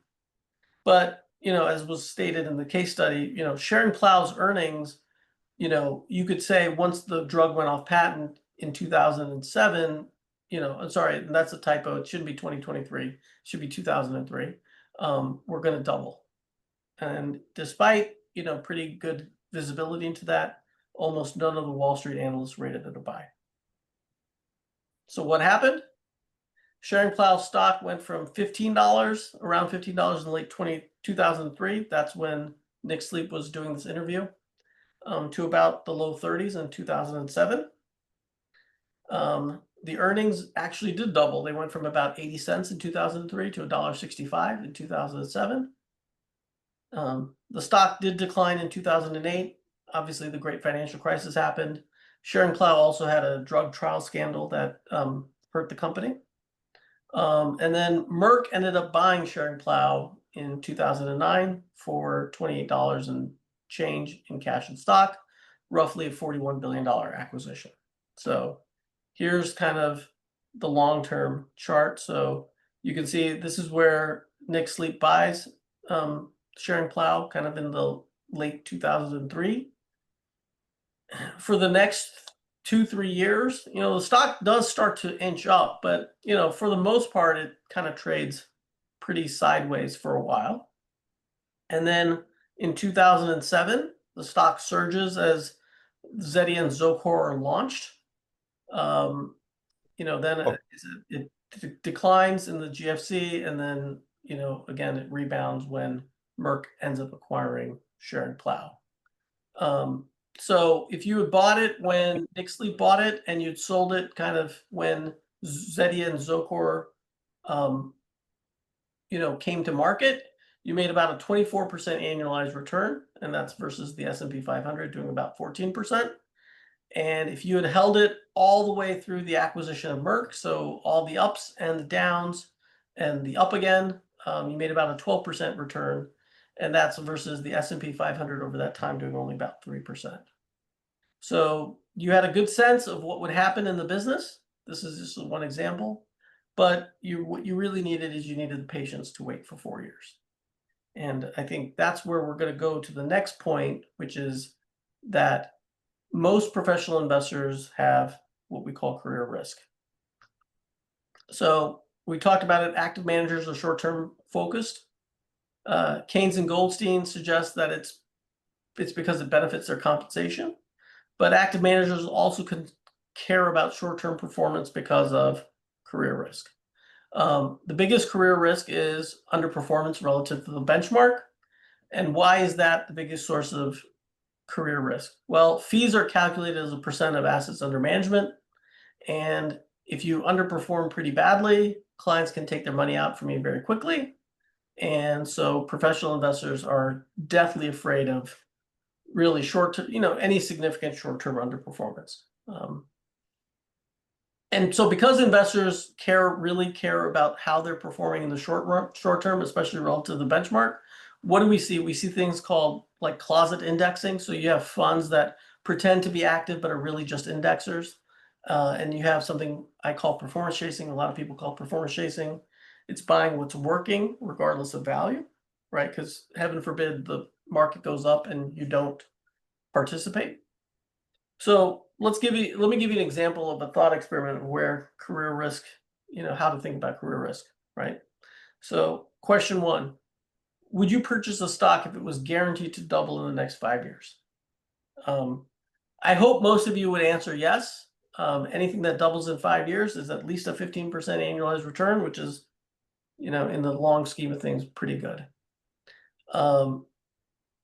But, as was stated in the case study, Schering-Plough's earnings, you could say once the drug went off patent in 2007, I'm sorry, that's a typo. It shouldn't be 2023. It should be 2003. We're going to double. And despite, pretty good visibility into that, almost none of the Wall Street analysts rated it a buy. So what happened? Schering-Plough stock went from $15, around $15 in late 2003. That's when Nick Sleep was doing this interview, to about the low 30s in 2007. The earnings actually did double. They went from about 80 cents in 2003 to $1.65 in 2007. The stock did decline in 2008. Obviously, the great financial crisis happened. Schering-Plough also had a drug trial scandal that hurt the company. And then Merck ended up buying Schering-Plough in 2009 for $28 and change in cash and stock, roughly a $41 billion acquisition. So here's kind of the long-term chart. So you can see this is where Nick Sleep buys Schering-Plough kind of in the late 2003. For the next 2-3 years, the stock does start to inch up, but for the most part, it kind of trades pretty sideways for a while. And then in 2007, the stock surges as Zetia and Zocor are launched. Then it declines in the GFC, and then again it rebounds when Merck ends up acquiring Schering-Plough. So if you had bought it when Nick Sleep bought it, and you'd sold it kind of when Zetia and Zocor, came to market, you made about a 24% annualized return, and that's versus the S&P 500 doing about 14%. And if you had held it all the way through the acquisition of Merck, so all the ups and the downs and the up again, you made about a 12% return. And that's versus the S&P 500 over that time doing only about 3%. So you had a good sense of what would happen in the business. This is just one example. But what you really needed is you needed the patience to wait for 4 years. And I think that's where we're going to go to the next point, which is that most professional investors have what we call career risk. So we talked about it. Active managers are short-term focused. Keynes and Goldstein suggest that it's because it benefits their compensation, but active managers also can care about short-term performance because of career risk. The biggest career risk is underperformance relative to the benchmark. And why is that the biggest source of career risk? Well, fees are calculated as a percent of assets under management. And if you underperform pretty badly, clients can take their money out from you very quickly. And so professional investors are deathly afraid of really short-term, any significant short-term underperformance. And so because investors really care about how they're performing in the short term, especially relative to the benchmark, what do we see? We see things called like closet indexing. So you have funds that pretend to be active but are really just indexers. And you have something I call performance chasing. A lot of people call performance chasing. It's buying what's working regardless of value, right? Because heaven forbid the market goes up and you don't participate. So let me give you an example of a thought experiment of where career risk, how to think about career risk, right? So question 1, would you purchase a stock if it was guaranteed to double in the next 5 years? I hope most of you would answer yes. Anything that doubles in 5 years is at least a 15% annualized return, which is you know, in the long scheme of things, pretty good.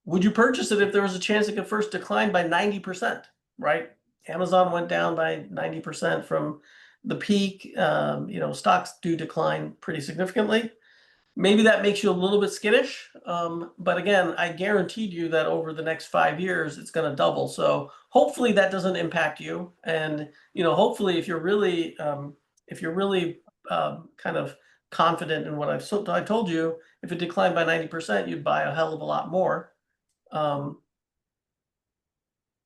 Would you purchase it if there was a chance it could first decline by 90%, right? Amazon went down by 90% from the peak. You know, stocks do decline pretty significantly. Maybe that makes you a little bit skittish. But again, I guaranteed you that over the next 5 years, it's going to double. So hopefully that doesn't impact you. And, you know, hopefully if you're really kind of confident in what I told you, if it declined by 90%, you'd buy a hell of a lot more.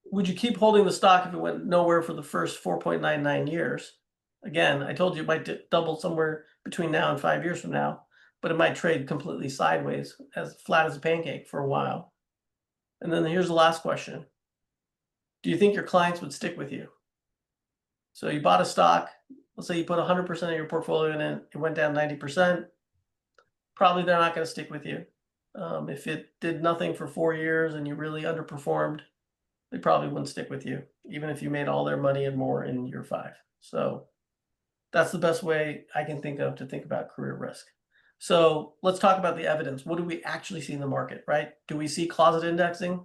Would you keep holding the stock if it went nowhere for the first 4.99 years? Again, I told you it might double somewhere between now and 5 years from now, but it might trade completely sideways, as flat as a pancake for a while. And then here's the last question. Do you think your clients would stick with you? So you bought a stock, let's say you put 100% of your portfolio in it, it went down 90%. Probably they're not going to stick with you. If it did nothing for 4 years and you really underperformed, they probably wouldn't stick with you, even if you made all their money and more in year 5. So that's the best way I can think of to think about career risk. So let's talk about the evidence. What do we actually see in the market, right? Do we see closet indexing?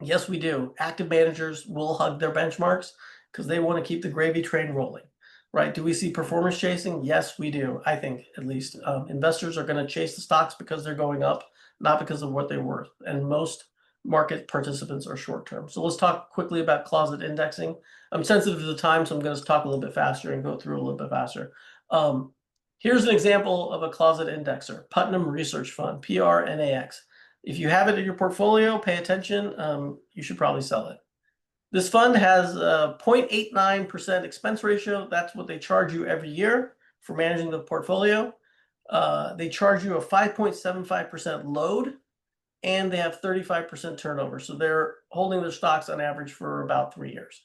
Yes, we do. Active managers will hug their benchmarks because they want to keep the gravy train rolling, right? Do we see performance chasing? Yes, we do. I think at least investors are going to chase the stocks because they're going up, not because of what they're worth. And most market participants are short term. So let's talk quickly about closet indexing. I'm sensitive to the time, so I'm going to talk a little bit faster and go through a little bit faster. Here's an example of a closet indexer, Putnam Research Fund, PRNAX. If you have it in your portfolio, pay attention. You should probably sell it. This fund has a 0.89% expense ratio. That's what they charge you every year for managing the portfolio. They charge you a 5.75% load, and they have 35% turnover. So they're holding their stocks on average for about 3 years.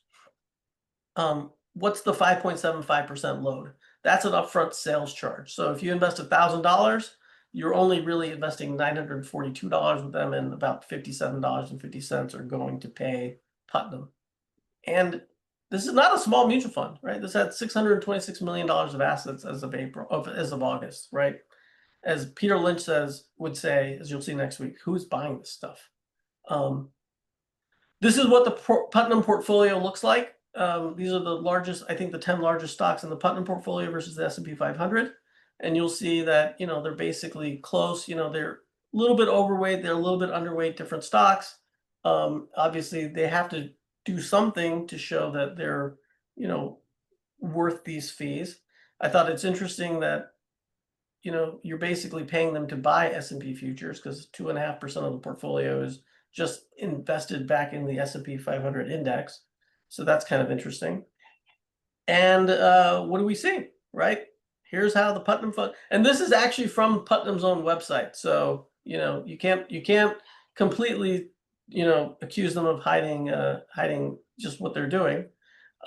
What's the 5.75% load? That's an upfront sales charge. So if you invest $1,000, you're only really investing $942 with them, and about $57.50 are going to pay Putnam. And this is not a small mutual fund, right? This had $626 million of assets as of August, right? As Peter Lynch would say, as you'll see next week, who's buying this stuff? This is what the Putnam portfolio looks like. These are the largest, I think the 10 largest stocks in the Putnam portfolio versus the S&P 500. And you'll see that, you know, they're basically close. You know, they're a little bit overweight. They're a little bit underweight different stocks. Obviously, they have to do something to show that they're, you know, worth these fees. I thought it's interesting that, you know, you're basically paying them to buy S&P futures because 2.5% of the portfolio is just invested back in the S&P 500 index. So that's kind of interesting. And what do we see, right? Here's how the Putnam fund, and this is actually from Putnam's own website. So, you know, you can't completely, you know, accuse them of hiding just what they're doing.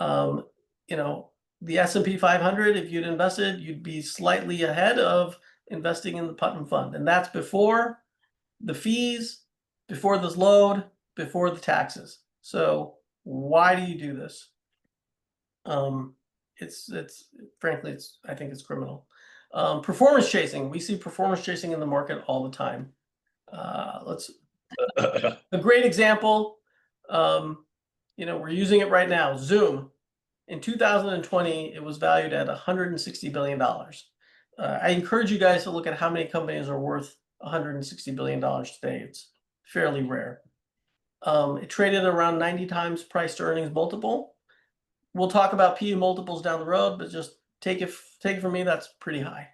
You know, the S&P 500, if you'd invested, you'd be slightly ahead of investing in the Putnam fund. And that's before the fees, before this load, before the taxes. So why do you do this? Frankly, I think it's criminal. Performance chasing. We see performance chasing in the market all the time. A great example, you know, we're using it right now, Zoom. In 2020, it was valued at $160 billion. I encourage you guys to look at how many companies are worth $160 billion today. It's fairly rare. It traded around 90 times price to earnings multiple. We'll talk about PE multiples down the road, but just take it from me, that's pretty high.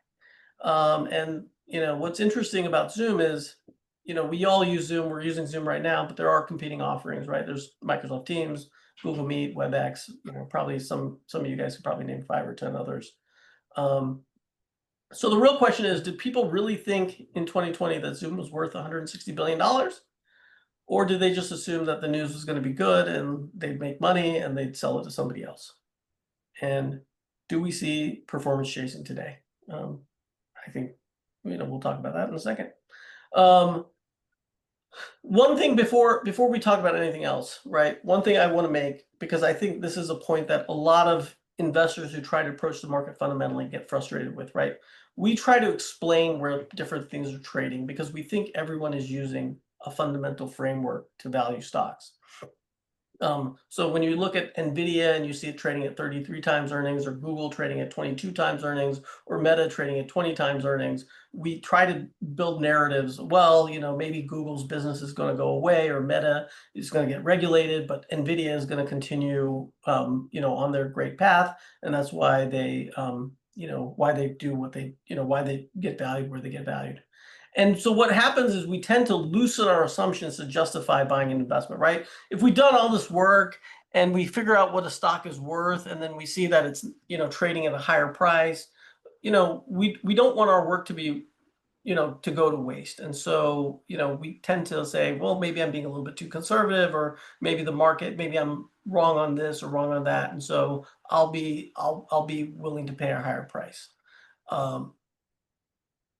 And you know, what's interesting about Zoom is, you know, we all use Zoom. We're using Zoom right now, but there are competing offerings, right? There's Microsoft Teams, Google Meet, WebEx. You know, probably some of you guys could probably name 5 or 10 others. So the real question is, did people really think in 2020 that Zoom was worth $160 billion? Or did they just assume that the news was going to be good and they'd make money and they'd sell it to somebody else? And do we see performance chasing today? I think, you know, we'll talk about that in a second. One thing before we talk about anything else, right? One thing I want to make, because I think this is a point that a lot of investors who try to approach the market fundamentally get frustrated with, right? we try to explain where different things are trading because we think everyone is using a fundamental framework to value stocks. So when you look at NVIDIA and you see it trading at 33 times earnings, or Google trading at 22 times earnings, or Meta trading at 20 times earnings, we try to build narratives. Well, maybe Google's business is going to go away, or Meta is going to get regulated, but NVIDIA is going to continue, on their great path, and that's why they, why they do what they, why they get valued where they get valued. And so what happens is we tend to loosen our assumptions to justify buying an investment, right? If we've done all this work and we figure out what a stock is worth, and then we see that it's, trading at a higher price, we don't want our work to be, to go to waste. And so, we tend to say, well, maybe I'm being a little bit too conservative, or maybe the market, maybe I'm wrong on this or wrong on that. And so I'll be willing to pay a higher price.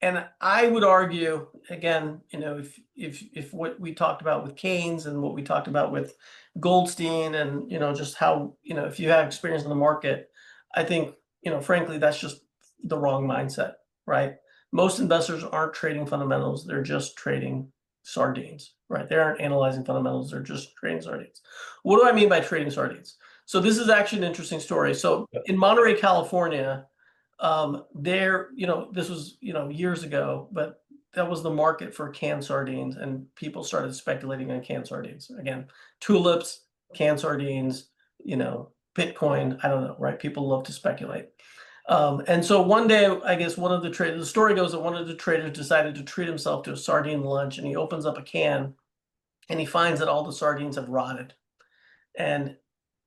And I would argue, again, if what we talked about with Keynes and what we talked about with Goldstein, and just how, if you have experience in the market, I think, frankly, that's just the wrong mindset, right? Most investors aren't trading fundamentals; they're just trading sardines, right? They aren't analyzing fundamentals; they're just trading sardines. What do I mean by trading sardines? So this is actually an interesting story. So in Monterey, California, this was, years ago, but that was the market for canned sardines, and people started speculating on canned sardines. Again, tulips, canned sardines, Bitcoin, I don't know, right? People love to speculate. And so one day, I guess one of the traders, the story goes that one of the traders decided to treat himself to a sardine lunch, and he opens up a can and he finds that all the sardines have rotted. And,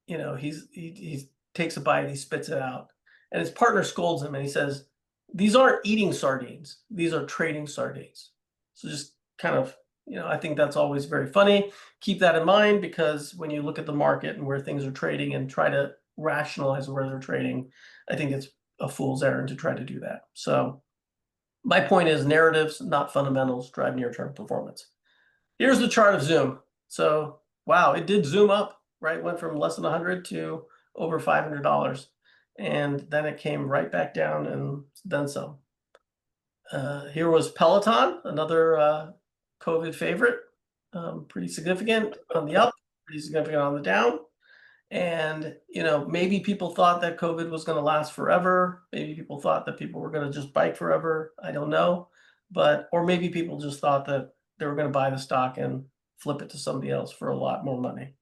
he takes a bite, he spits it out. And his partner scolds him and he says, "These aren't eating sardines, these are trading sardines." So just kind of, I think that's always very funny. Keep that in mind, because when you look at the market and where things are trading and try to rationalize where they're trading, I think it's a fool's errand to try to do that. So my point is, narratives, not fundamentals, drive near-term performance. Here's the chart of Zoom. So, wow, it did zoom up, right? Went from less than 100 to over $500. And then it came right back down and then some. Here was Peloton, another COVID favorite, pretty significant on the up, pretty significant on the down. And, maybe people thought that COVID was going to last forever. Maybe people thought that people were going to just bike forever. I don't know. Or maybe people just thought that they were going to buy the stock and flip it to somebody else for a lot more money.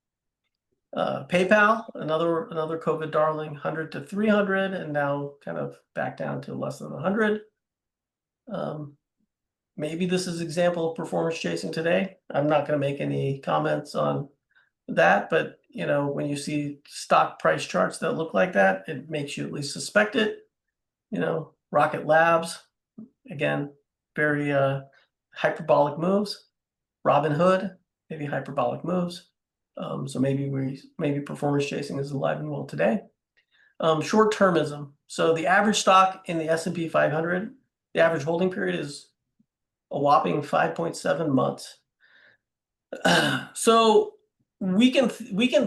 PayPal, another COVID darling, 100 to 300, and now kind of back down to less than 100. Maybe this is example of performance chasing today. I'm not going to make any comments on that, but when you see stock price charts that look like that, it makes you at least suspect it. Rocket Labs, again, very hyperbolic moves. Robinhood, maybe hyperbolic moves. So maybe performance chasing is alive and well today. Short-termism. So the average stock in the S&P 500, the average holding period is a whopping 5.7 months. So we can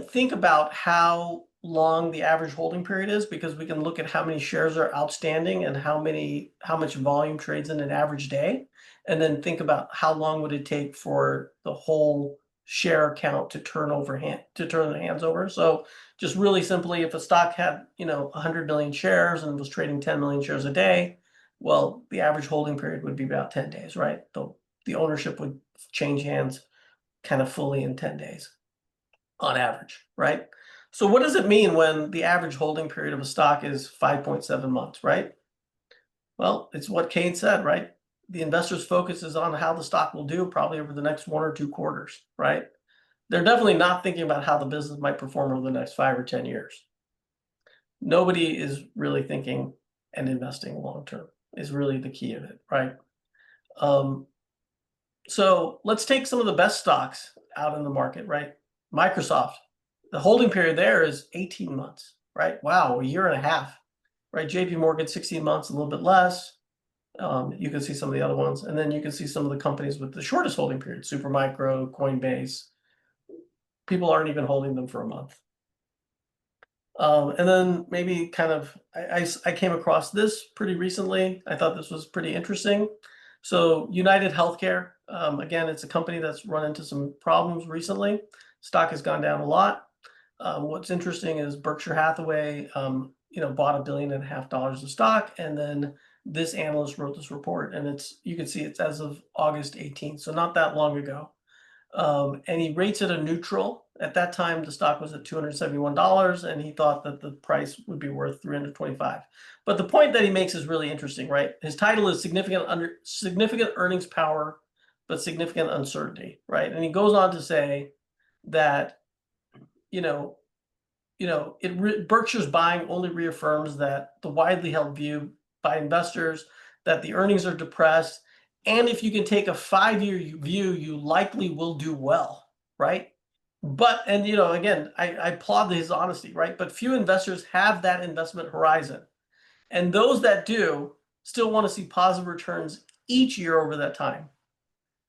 think about how long the average holding period is, because we can look at how many shares are outstanding and how much volume trades in an average day, and then think about how long would it take for the whole share count to turn the hands over. So just really simply, if a stock had 100 million shares and was trading 10 million shares a day, well, the average holding period would be about 10 days, right? The ownership would change hands kind of fully in 10 days on average, right? So what does it mean when the average holding period of a stock is 5.7 months, right? Well, it's what Keynes said, right? The investor's focus is on how the stock will do probably over the next 1 or 2 quarters, right? They're definitely not thinking about how the business might perform over the next 5 or 10 years. Nobody is really thinking and investing long-term is really the key of it, right? So let's take some of the best stocks out in the market, right? Microsoft, the holding period there is 18 months, right? Wow, a year and a half, right? JP Morgan, 16 months, a little bit less. You can see some of the other ones, and then you can see some of the companies with the shortest holding period, Supermicro, Coinbase. People aren't even holding them for a month. And then maybe kind of, I came across this pretty recently. I thought this was pretty interesting. So United Healthcare, again, it's a company that's run into some problems recently. Stock has gone down a lot. What's interesting is Berkshire Hathaway, bought $1.5 billion of stock, and then this analyst wrote this report, and you can see it's as of August 18th, so not that long ago. And he rates it a neutral. At that time, the stock was at $271, and he thought that the price would be worth $325. But the point that he makes is really interesting, right? His title is significant earnings power, but significant uncertainty, right? And he goes on to say that, Berkshire's buying only reaffirms that the widely held view by investors that the earnings are depressed. And if you can take a 5-year view, you likely will do well, right? But, again, I applaud his honesty, right? But few investors have that investment horizon. And those that do still want to see positive returns each year over that time,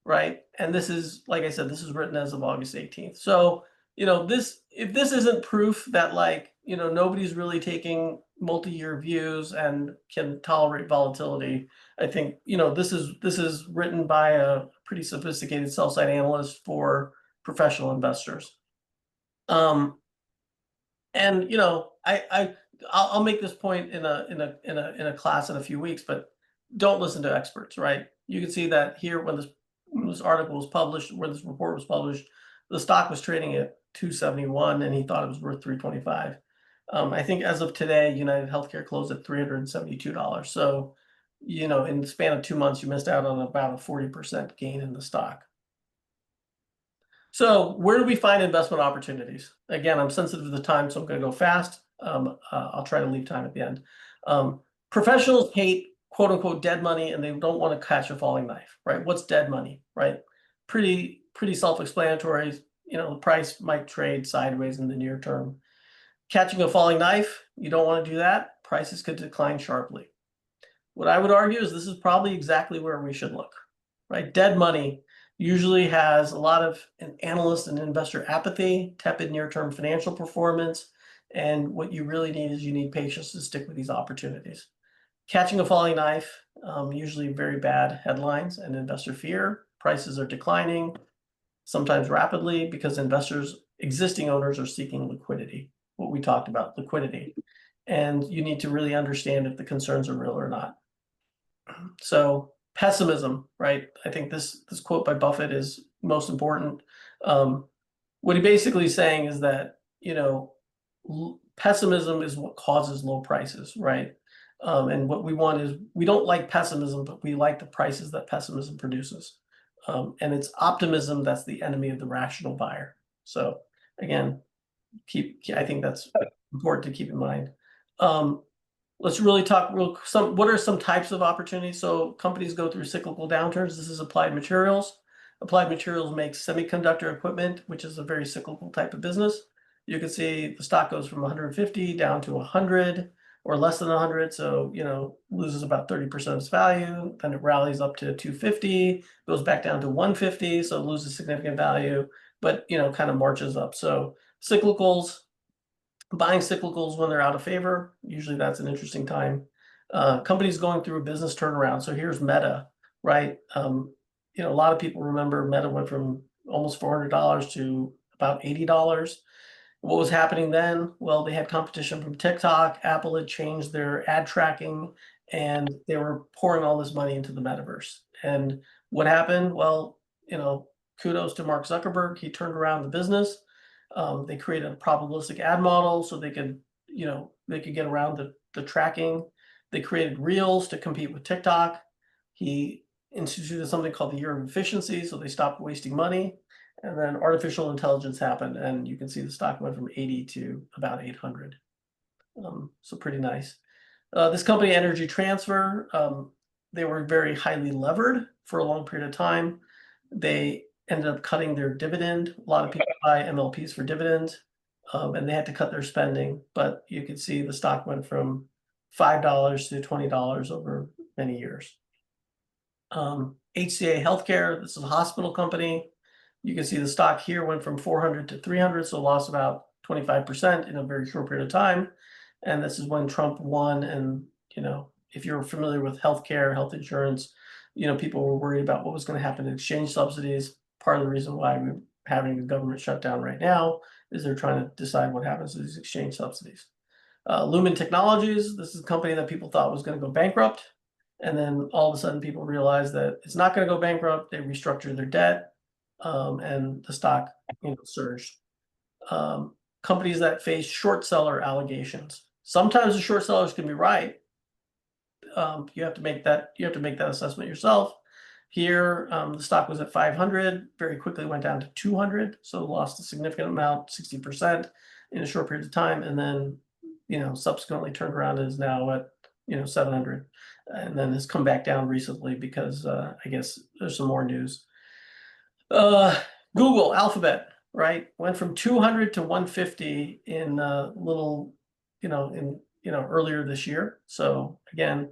right? And this is, like I said, this is written as of August 18th. So, if this isn't proof that, nobody's really taking multi-year views and can tolerate volatility, I think, this is written by a pretty sophisticated sell-side analyst for professional investors. And I'll make this point in a class in a few weeks, but don't listen to experts, right? You can see that here when this article was published, where this report was published, the stock was trading at 271, and he thought it was worth 325. I think as of today, United Healthcare closed at $372. So, in the span of 2 months, you missed out on about a 40% gain in the stock. So where do we find investment opportunities? Again, I'm sensitive to the time, so I'm going to go fast. I'll try to leave time at the end. Professionals hate quote unquote dead money, and they don't want to catch a falling knife, right? What's dead money, right? Pretty self-explanatory. The price might trade sideways in the near term. Catching a falling knife, you don't want to do that. Prices could decline sharply. What I would argue is this is probably exactly where we should look, right? Dead money usually has a lot of analyst and investor apathy, tepid near-term financial performance, and what you really need is you need patience to stick with these opportunities. Catching a falling knife, usually very bad headlines and investor fear. Prices are declining, sometimes rapidly, because existing owners are seeking liquidity, what we talked about, liquidity. And you need to really understand if the concerns are real or not. So pessimism, right? I think this quote by Buffett is most important. What he basically is saying is that, pessimism is what causes low prices, right? And what we want is, we don't like pessimism, but we like the prices that pessimism produces. And it's optimism that's the enemy of the rational buyer. So again, I think that's important to keep in mind. Let's really talk what are some types of opportunities? So companies go through cyclical downturns. This is Applied Materials. Applied Materials makes semiconductor equipment, which is a very cyclical type of business. You can see the stock goes from 150 down to 100 or less than 100. So, loses about 30% of its value. Then it rallies up to 250, goes back down to 150. So it loses significant value, but, kind of marches up. So cyclicals, buying cyclicals when they're out of favor, usually that's an interesting time. Companies going through a business turnaround. So here's Meta, right? A lot of people remember Meta went from almost $400 to about $80. What was happening then? Well, they had competition from TikTok. Apple had changed their ad tracking, and they were pouring all this money into the metaverse. And what happened? Well, kudos to Mark Zuckerberg. He turned around the business. They created a probabilistic ad model so they could get around the tracking. They created Reels to compete with TikTok. He instituted something called the Year of Efficiency, so they stopped wasting money. And then artificial intelligence happened, and you can see the stock went from 80 to about 800. So pretty nice. This company, Energy Transfer, they were very highly levered for a long period of time. They ended up cutting their dividend. A lot of people buy MLPs for dividends, and they had to cut their spending. But you can see the stock went from $5 to $20 over many years. HCA Healthcare, this is a hospital company. You can see the stock here went from 400 to 300, so lost about 25% in a very short period of time. And this is when Trump won. And, you know, if you're familiar with healthcare, health insurance, you know, people were worried about what was going to happen to exchange subsidies. Part of the reason why we're having a government shutdown right now is they're trying to decide what happens to these exchange subsidies. Lumen Technologies, this is a company that people thought was going to go bankrupt. And then all of a sudden people realized that it's not going to go bankrupt. They restructured their debt, and the stock, you know, surged. Companies that face short seller allegations. Sometimes the short sellers can be right. You have to make that assessment yourself. Here, the stock was at 500, very quickly went down to 200, so lost a significant amount, 60% in a short period of time, and then, you know, subsequently turned around and is now at, you know, 700, and then has come back down recently because I guess there's some more news. Google, Alphabet, right, went from 200 to 150 in little, earlier this year. So again,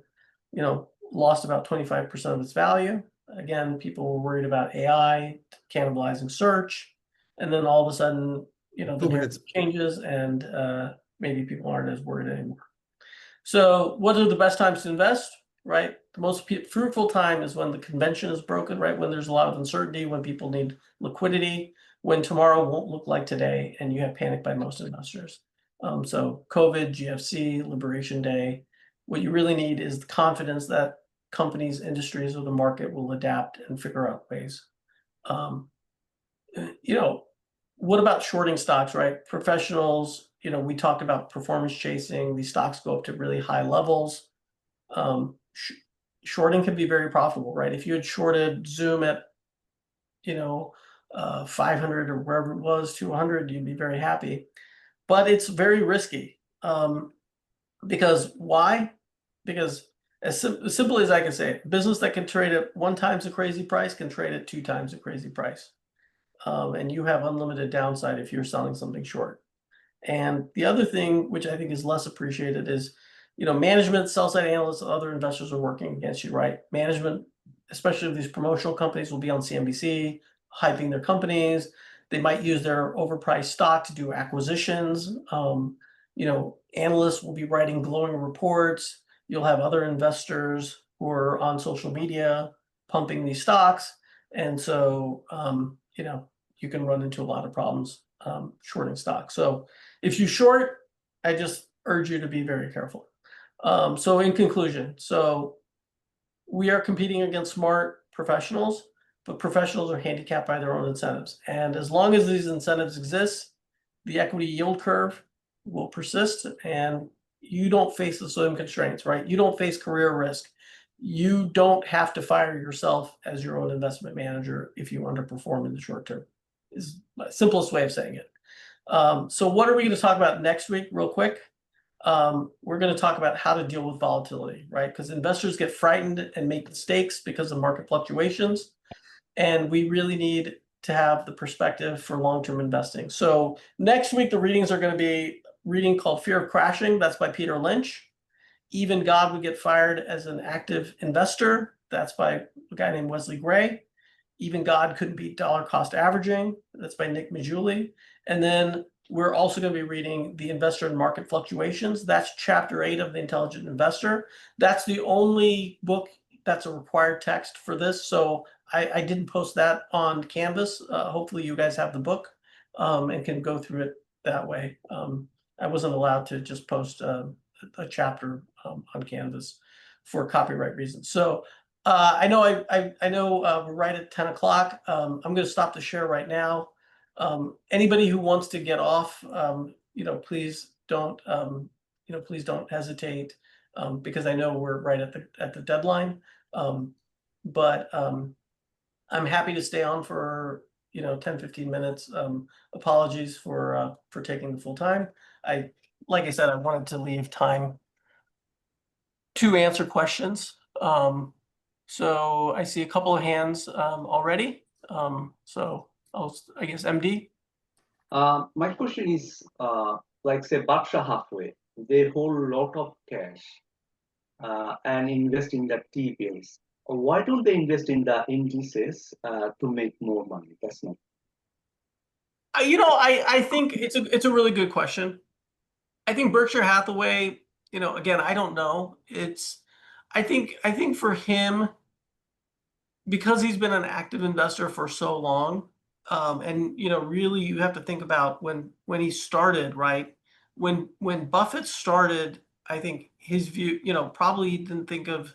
you know, lost about 25% of its value. Again, people were worried about AI cannibalizing search, and then all of a sudden, you know, the narrative changes, and maybe people aren't as worried anymore. So, what are the best times to invest? Right, the most fruitful time is when the convention is broken. Right, when there's a lot of uncertainty, when people need liquidity, when tomorrow won't look like today, and you have panic by most investors. So, COVID, GFC, Liberation Day. What you really need is the confidence that companies, industries, or the market will adapt and figure out ways. You know, what about shorting stocks, right? Professionals, you know, we talked about performance chasing. These stocks go up to really high levels. Shorting can be very profitable, right? If you had shorted Zoom at, you know, 500 or wherever it was, 200, you'd be very happy. But it's very risky. Because why? Because as simply as I can say it, a business that can trade at 1 times a crazy price can trade at 2 times a crazy price. And you have unlimited downside if you're selling something short. And the other thing, which I think is less appreciated, is, you know, management, sell-side analysts, other investors are working against you, right? Management, especially these promotional companies, will be on CNBC, hyping their companies. They might use their overpriced stock to do acquisitions. You know, analysts will be writing glowing reports. You'll have other investors who are on social media pumping these stocks. And so, you know, you can run into a lot of problems shorting stocks. So if you short, I just urge you to be very careful. So in conclusion, so we are competing against smart professionals, but professionals are handicapped by their own incentives. And as long as these incentives exist, the equity yield curve will persist, and you don't face the same constraints, right? You don't face career risk. You don't have to fire yourself as your own investment manager if you underperform in the short term, is the simplest way of saying it. So what are we going to talk about next week, real quick? We're going to talk about how to deal with volatility, right? Because investors get frightened and make mistakes because of market fluctuations. And we really need to have the perspective for long-term investing. So next week, the readings are going to be a reading called Fear of Crashing. That's by Peter Lynch. Even God Would Get Fired as an Active Investor. That's by a guy named Wesley Gray. Even God Couldn't Beat Dollar Cost Averaging. That's by Nick Majuli. And then we're also going to be reading The Investor in Market Fluctuations. That's chapter 8 of The Intelligent Investor. That's the only book that's a required text for this. So I didn't post that on Canvas. Hopefully you guys have the book and can go through it that way. I wasn't allowed to just post a chapter on Canvas for copyright reasons. So I know we're right at 10 o'clock. I'm going to stop the share right now. Anybody who wants to get off, you know, please don't hesitate, because I know we're right at the deadline. But I'm happy to stay on for, you know, 10-15 minutes. Apologies for taking the full time. Like I said, I wanted to leave time to answer questions. So I see a couple of hands already. So I guess MD. My question is, like say Berkshire Hathaway, they hold a lot of cash and invest in the T-bills. Why don't they invest in the indices to make more money? That's not. I think it's a really good question. I think Berkshire Hathaway, again, I don't know. I think for him, because he's been an active investor for so long, and really you have to think about when he started, right? When Buffett started, I think his view, probably he didn't think of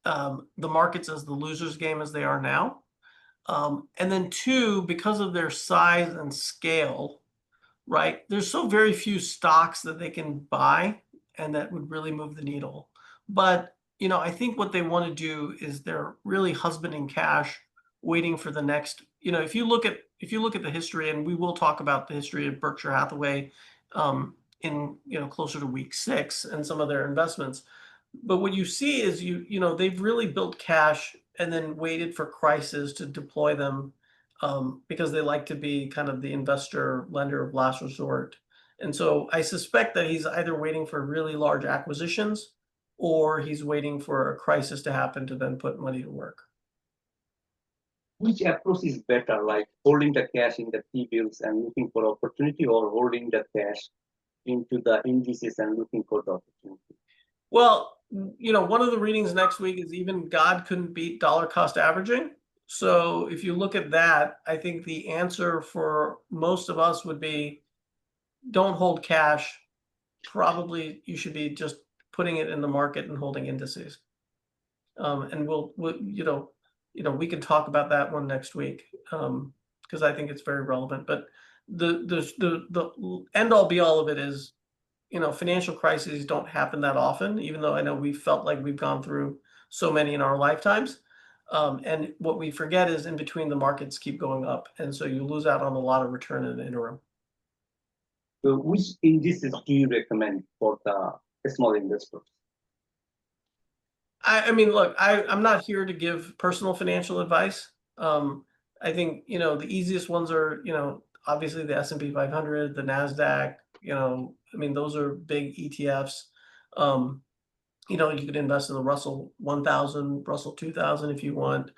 the markets as the losers game as they are now. And then two, because of their size and scale, right? There's so very few stocks that they can buy and that would really move the needle. But, I think what they want to do is they're really husbanding cash, waiting for the next, if you look at the history, and we will talk about the history of Berkshire Hathaway in, closer to week 6 and some of their investments. But what you see is they've really built cash and then waited for crisis to deploy them, because they like to be kind of the investor lender of last resort. And so I suspect that he's either waiting for really large acquisitions or he's waiting for a crisis to happen to then put money to work. Which approach is better, like holding the cash in the T-bills and looking for opportunity, or holding the cash into the indices and looking for the opportunity? Well, one of the readings next week is even God couldn't beat dollar cost averaging. So if you look at that, I think the answer for most of us would be don't hold cash. Probably you should be just putting it in the market and holding indices. And we'll we can talk about that one next week, because I think it's very relevant. But the end all be all of it is, financial crises don't happen that often, even though I know we felt like we've gone through so many in our lifetimes. And what we forget is in between the markets keep going up. And so you lose out on a lot of return in the interim. So which indices do you recommend for the small investors? I mean, look, I'm not here to give personal financial advice. I think, the easiest ones are, obviously the S&P 500, the NASDAQ, I mean, those are big ETFs. You could invest in the Russell 1000, Russell 2000 if you want.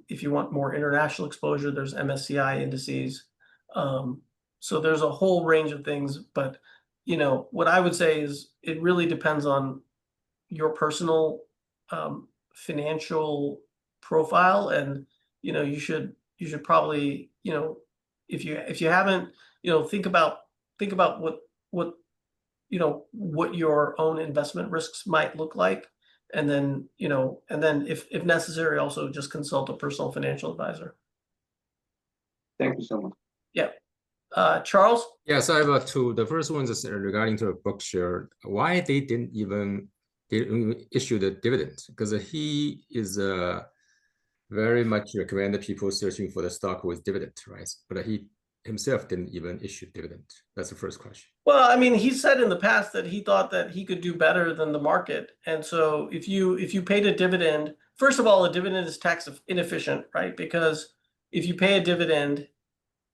If you want more international exposure, there's MSCI indices. So there's a whole range of things. But, what I would say is it really depends on your personal financial profile, and you should probably, if you haven't, think about what your own investment risks might look like, and then if necessary, also just consult a personal financial advisor. Thank you so much. Yeah. Charles? Yes, I have two. The first one is regarding to Berkshire. Why they didn't even issue the dividend? Because he is very much recommend people searching for the stock with dividend, right? But he himself didn't even issue dividend. That's the first question. Well, I mean, he said in the past that he thought that he could do better than the market. And so if you paid a dividend, first of all, a dividend is tax inefficient, right? Because if you pay a dividend,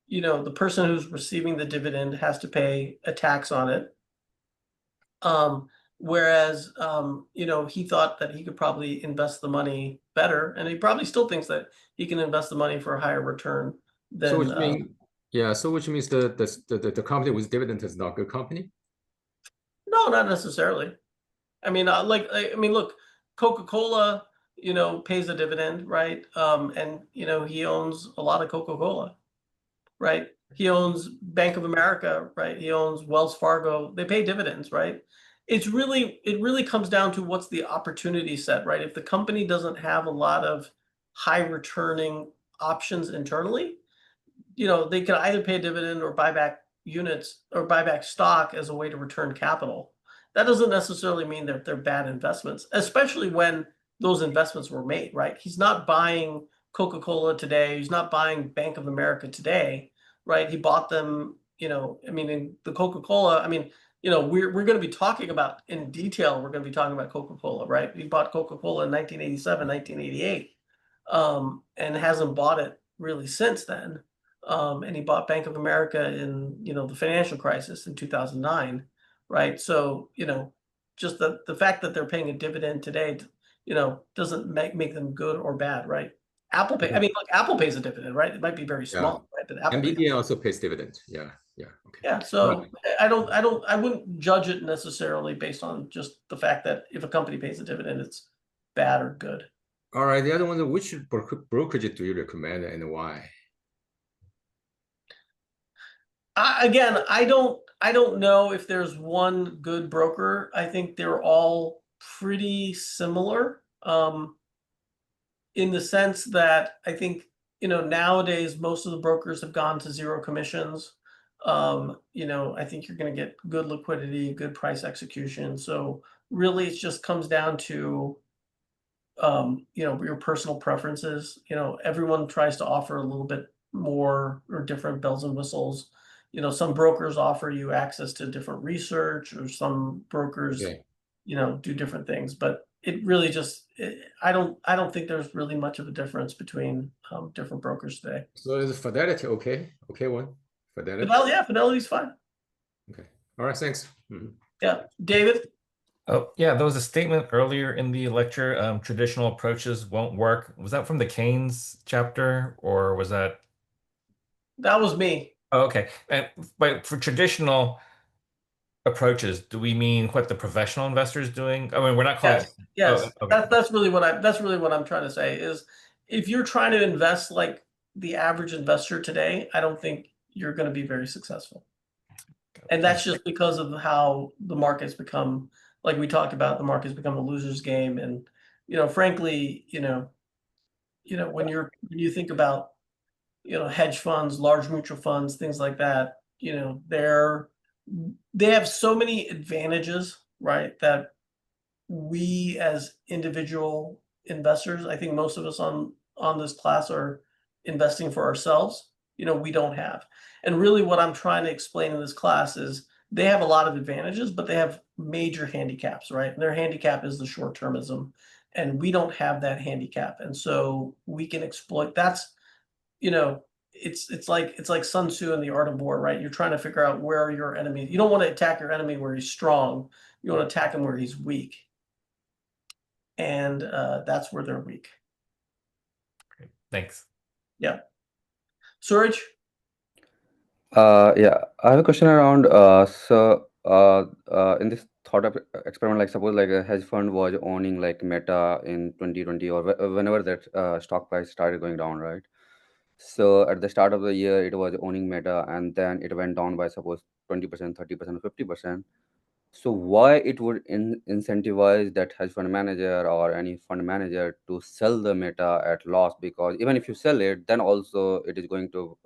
the person who's receiving the dividend has to pay a tax on it. Whereas, he thought that he could probably invest the money better, and he probably still thinks that he can invest the money for a higher return than. So which means, so which means the company with dividend is not a good company? No, not necessarily. I mean, look, Coca-Cola, pays a dividend, right? And he owns a lot of Coca-Cola, right? He owns Bank of America, right? He owns Wells Fargo. They pay dividends, right? It really comes down to what's the opportunity set, right? If the company doesn't have a lot of high returning options internally, they could either pay a dividend or buy back units or buy back stock as a way to return capital. That doesn't necessarily mean that they're bad investments, especially when those investments were made, right? He's not buying Coca-Cola today. He's not buying Bank of America today, right? He bought them, I mean, in the Coca-Cola, I mean, we're going to be talking about in detail, we're going to be talking about Coca-Cola, right? He bought Coca-Cola in 1987, 1988, and hasn't bought it really since then. And he bought Bank of America in, the financial crisis in 2009, right? So, just the fact that they're paying a dividend today, doesn't make them good or bad, right? Apple pay. I mean, look, Apple pays a dividend, right? It might be very small, right? But Apple pays. NVIDIA also pays dividend. Yeah. Okay. Yeah. So I wouldn't judge it necessarily based on just the fact that if a company pays a dividend, it's bad or good. All right. The other one, which brokerage do you recommend and why? Again, I don't know if there's one good broker. I think they're all pretty similar. In the sense that I think, nowadays most of the brokers have gone to zero commissions. I think you're going to get good liquidity, good price execution. So really it just comes down to, your personal preferences. Everyone tries to offer a little bit more or different bells and whistles. Some brokers offer you access to different research, or some brokers, do different things, but it really just, I don't think there's really much of a difference between different brokers today. So is Fidelity okay? Okay, one Fidelity. Fidelity's fine. Okay. All right. Thanks. Yeah, David. Oh, yeah, there was a statement earlier in the lecture, traditional approaches won't work. Was that from the Keynes chapter, or was that? That was me. Oh, okay. But for traditional approaches, do we mean what the professional investor is doing? I mean, we're not calling. Yes. Oh, okay. That's really what I'm trying to say is, if you're trying to invest like the average investor today, I don't think you're going to be very successful. And that's just because of how the market's become, like we talked about, the market's become a loser's game. And, frankly, when you think about, hedge funds, large mutual funds, things like that, they have so many advantages, right? That we as individual investors, I think most of us on this class are investing for ourselves, we don't have. And really what I'm trying to explain in this class is they have a lot of advantages, but they have major handicaps, right? And their handicap is the short-termism, and we don't have that handicap. And so we can exploit that's, it's like Sun Tzu in The Art of War, right? You're trying to figure out where your enemy, you don't want to attack your enemy where he's strong. You want to attack him where he's weak. And that's where they're weak. Great. Thanks. Yeah. Suraj? Yeah, I have a question around in this thought experiment, like suppose like a hedge fund was owning like Meta in 2020 or whenever that stock price started going down, right? So at the start of the year, it was owning Meta, and then it went down by suppose 20%, 30%, 50%. So why it would incentivize that hedge fund manager or any fund manager to sell the Meta at loss? Because even if you sell it, then also it is going to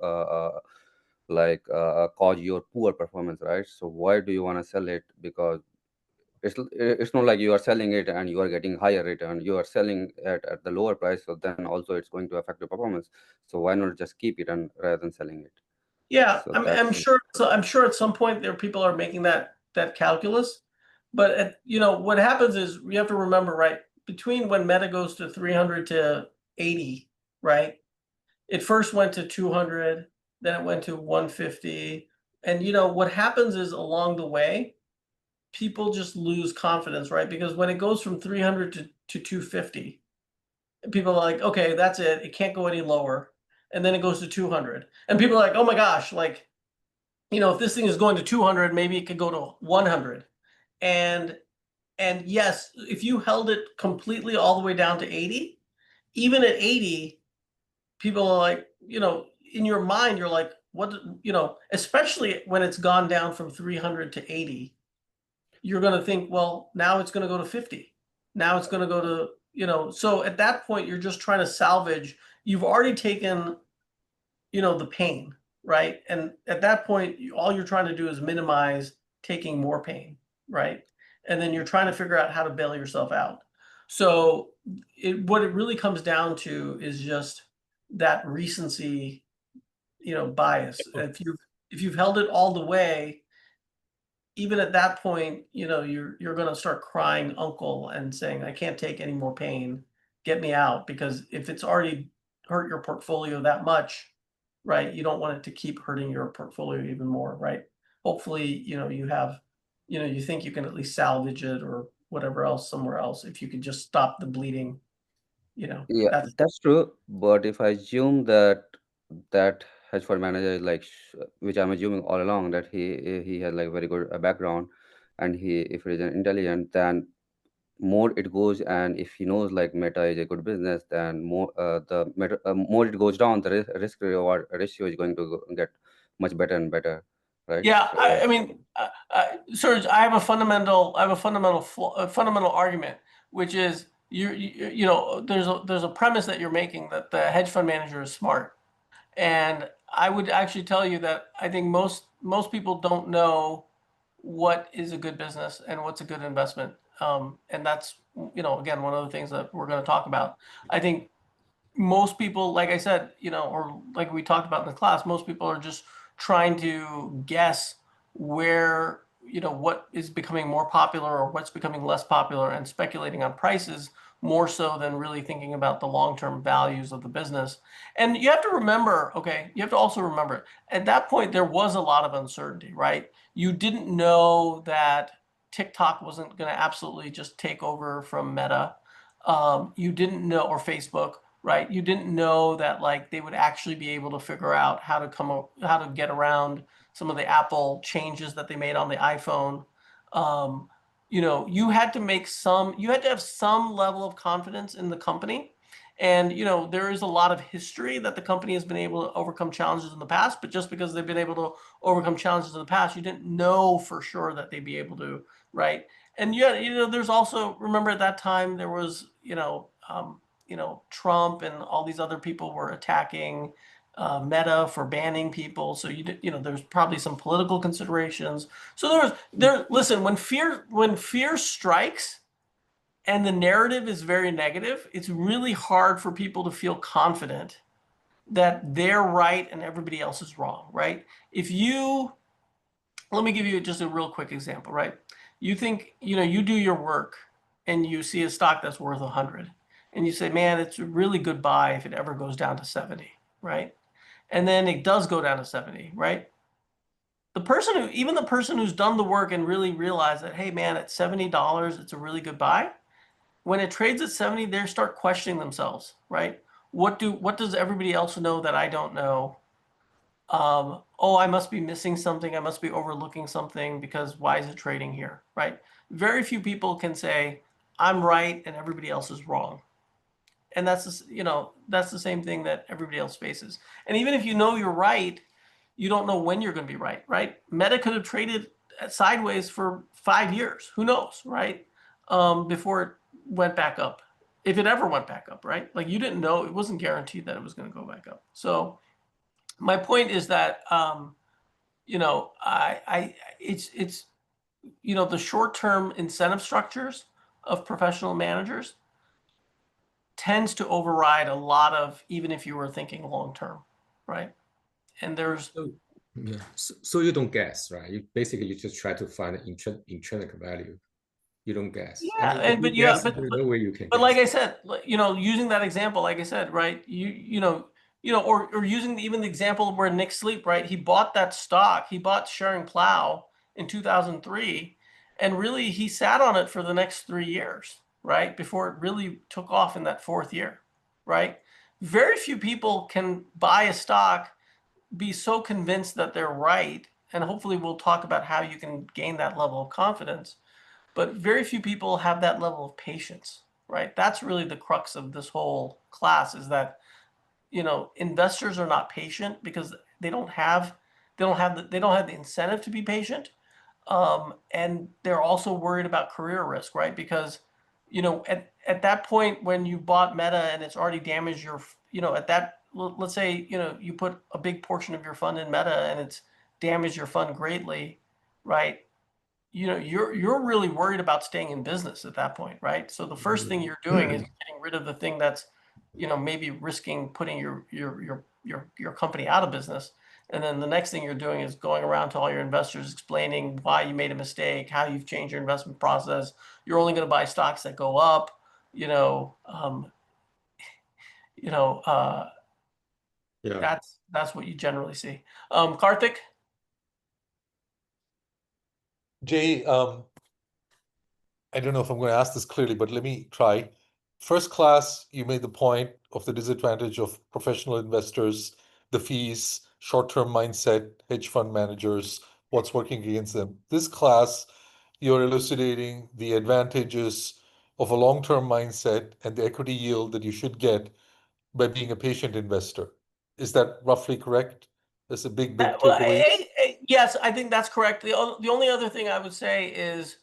cause your poor performance, right? So why do you want to sell it? Because it's not like you are selling it and you are getting higher return. You are selling it at the lower price, so then also it's going to affect your performance. So why not just keep it and rather than selling it? Yeah, So I'm sure. So I'm sure at some point there people are making that calculus, but what happens is we have to remember, right? Between when Meta goes to 300 to 80, right? It first went to 200, then it went to 150, and what happens is along the way, people just lose confidence, right? Because when it goes from 300 to 250, people are like, okay, that's it. It can't go any lower. And then it goes to 200. And people are like, oh my gosh, like, if this thing is going to 200, maybe it could go to 100. And yes, if you held it completely all the way down to 80, even at 80, people are like, in your mind, you're like, what, especially when it's gone down from 300 to 80, you're going to think, well, now it's going to go to 50. Now it's going to go to, so at that point, you're just trying to salvage. You've already taken, the pain, right? And at that point, all you're trying to do is minimize taking more pain, right? And then you're trying to figure out how to bail yourself out. So what it really comes down to is just that recency, bias. If you've held it all the way, even at that point, you're going to start crying uncle and saying, I can't take any more pain. Get me out. Because if it's already hurt your portfolio that much, right, you don't want it to keep hurting your portfolio even more, right? Hopefully, you have, you think you can at least salvage it or whatever else somewhere else if you could just stop the bleeding. Yeah, that's that's true. But if I assume that hedge fund manager is like, which I'm assuming all along that he has like very good background, and he if he is intelligent, then more it goes, and if he knows like Meta is a good business, then more it goes down, the risk reward ratio is going to get much better and better, right? Yeah, So I mean, Serge, I have a fundamental argument, which is there's a premise that you're making that the hedge fund manager is smart, and I would actually tell you that I think most people don't know what is a good business and what's a good investment, and that's again one of the things that we're going to talk about. I think most people, like I said, or like we talked about in the class, most people are just trying to guess where, what is becoming more popular or what's becoming less popular and speculating on prices more so than really thinking about the long-term values of the business. And you have to remember, you have to also remember at that point, there was a lot of uncertainty, right? You didn't know that TikTok wasn't going to absolutely just take over from Meta. You didn't know, or Facebook, right? You didn't know that like they would actually be able to figure out how to get around some of the Apple changes that they made on the iPhone. You had to have some level of confidence in the company. And there is a lot of history that the company has been able to overcome challenges in the past, but just because they've been able to overcome challenges in the past, you didn't know for sure that they'd be able to, right? And there's also, remember at that time there was, Trump and all these other people were attacking Meta for banning people. So there's probably some political considerations. So listen, when fear strikes and the narrative is very negative, it's really hard for people to feel confident that they're right and everybody else is wrong, right? Let me give you just a real quick example, right? You think, you do your work and you see a stock that's worth 100 and you say, man, it's a really good buy if it ever goes down to 70, right? And then it does go down to 70, right? Even the person who's done the work and really realized that, hey man, at $70, it's a really good buy. When it trades at 70, they start questioning themselves, right? What does everybody else know that I don't know? Oh, I must be missing something. I must be overlooking something because why is it trading here, right? Very few people can say, I'm right and everybody else is wrong. And that's the same thing that everybody else faces. And even if you know you're right, you don't know when you're going to be right, right? Meta could have traded sideways for 5 years. Who knows, right? Before it went back up. If it ever went back up, right? Like you didn't know, it wasn't guaranteed that it was going to go back up. So my point is that it's the short-term incentive structures of professional managers tends to override a lot of, even if you were thinking long-term, right? And there's yeah, so you don't guess, right? You just try to find intrinsic value. You don't guess. Yeah, I mean, there's no way you can. But like I said, using that example, like I said, right? Or using even the example where Nick Sleep, right? He bought that stock. He bought Sharing Plow in 2003, and really he sat on it for the next 3 years, right? Before it really took off in that 4th year, right? Very few people can buy a stock, be so convinced that they're right, and hopefully we'll talk about how you can gain that level of confidence. But very few people have that level of patience, right? That's really the crux of this whole class, is that investors are not patient because they don't have the incentive to be patient, and they're also worried about career risk, right? Because at that point when you bought Meta and it's already damaged your let's say you put a big portion of your fund in Meta and it's damaged your fund greatly, right? You're really worried about staying in business at that point, right? So the first thing you're doing is getting rid of the thing that's, maybe risking putting your company out of business. And then the next thing you're doing is going around to all your investors explaining why you made a mistake, how you've changed your investment process. You're only going to buy stocks that go up, Yeah. that's what you generally see. Karthik? Jay, I don't know if I'm going to ask this clearly, but let me try. first class, you made the point of the disadvantage of professional investors, the fees, short-term mindset, hedge fund managers, what's working against them. This class, you're elucidating the advantages of a long-term mindset and the equity yield that you should get by being a patient investor. Is that roughly correct? That's a big takeaway. Yes, I think that's correct. The only other thing I would say is,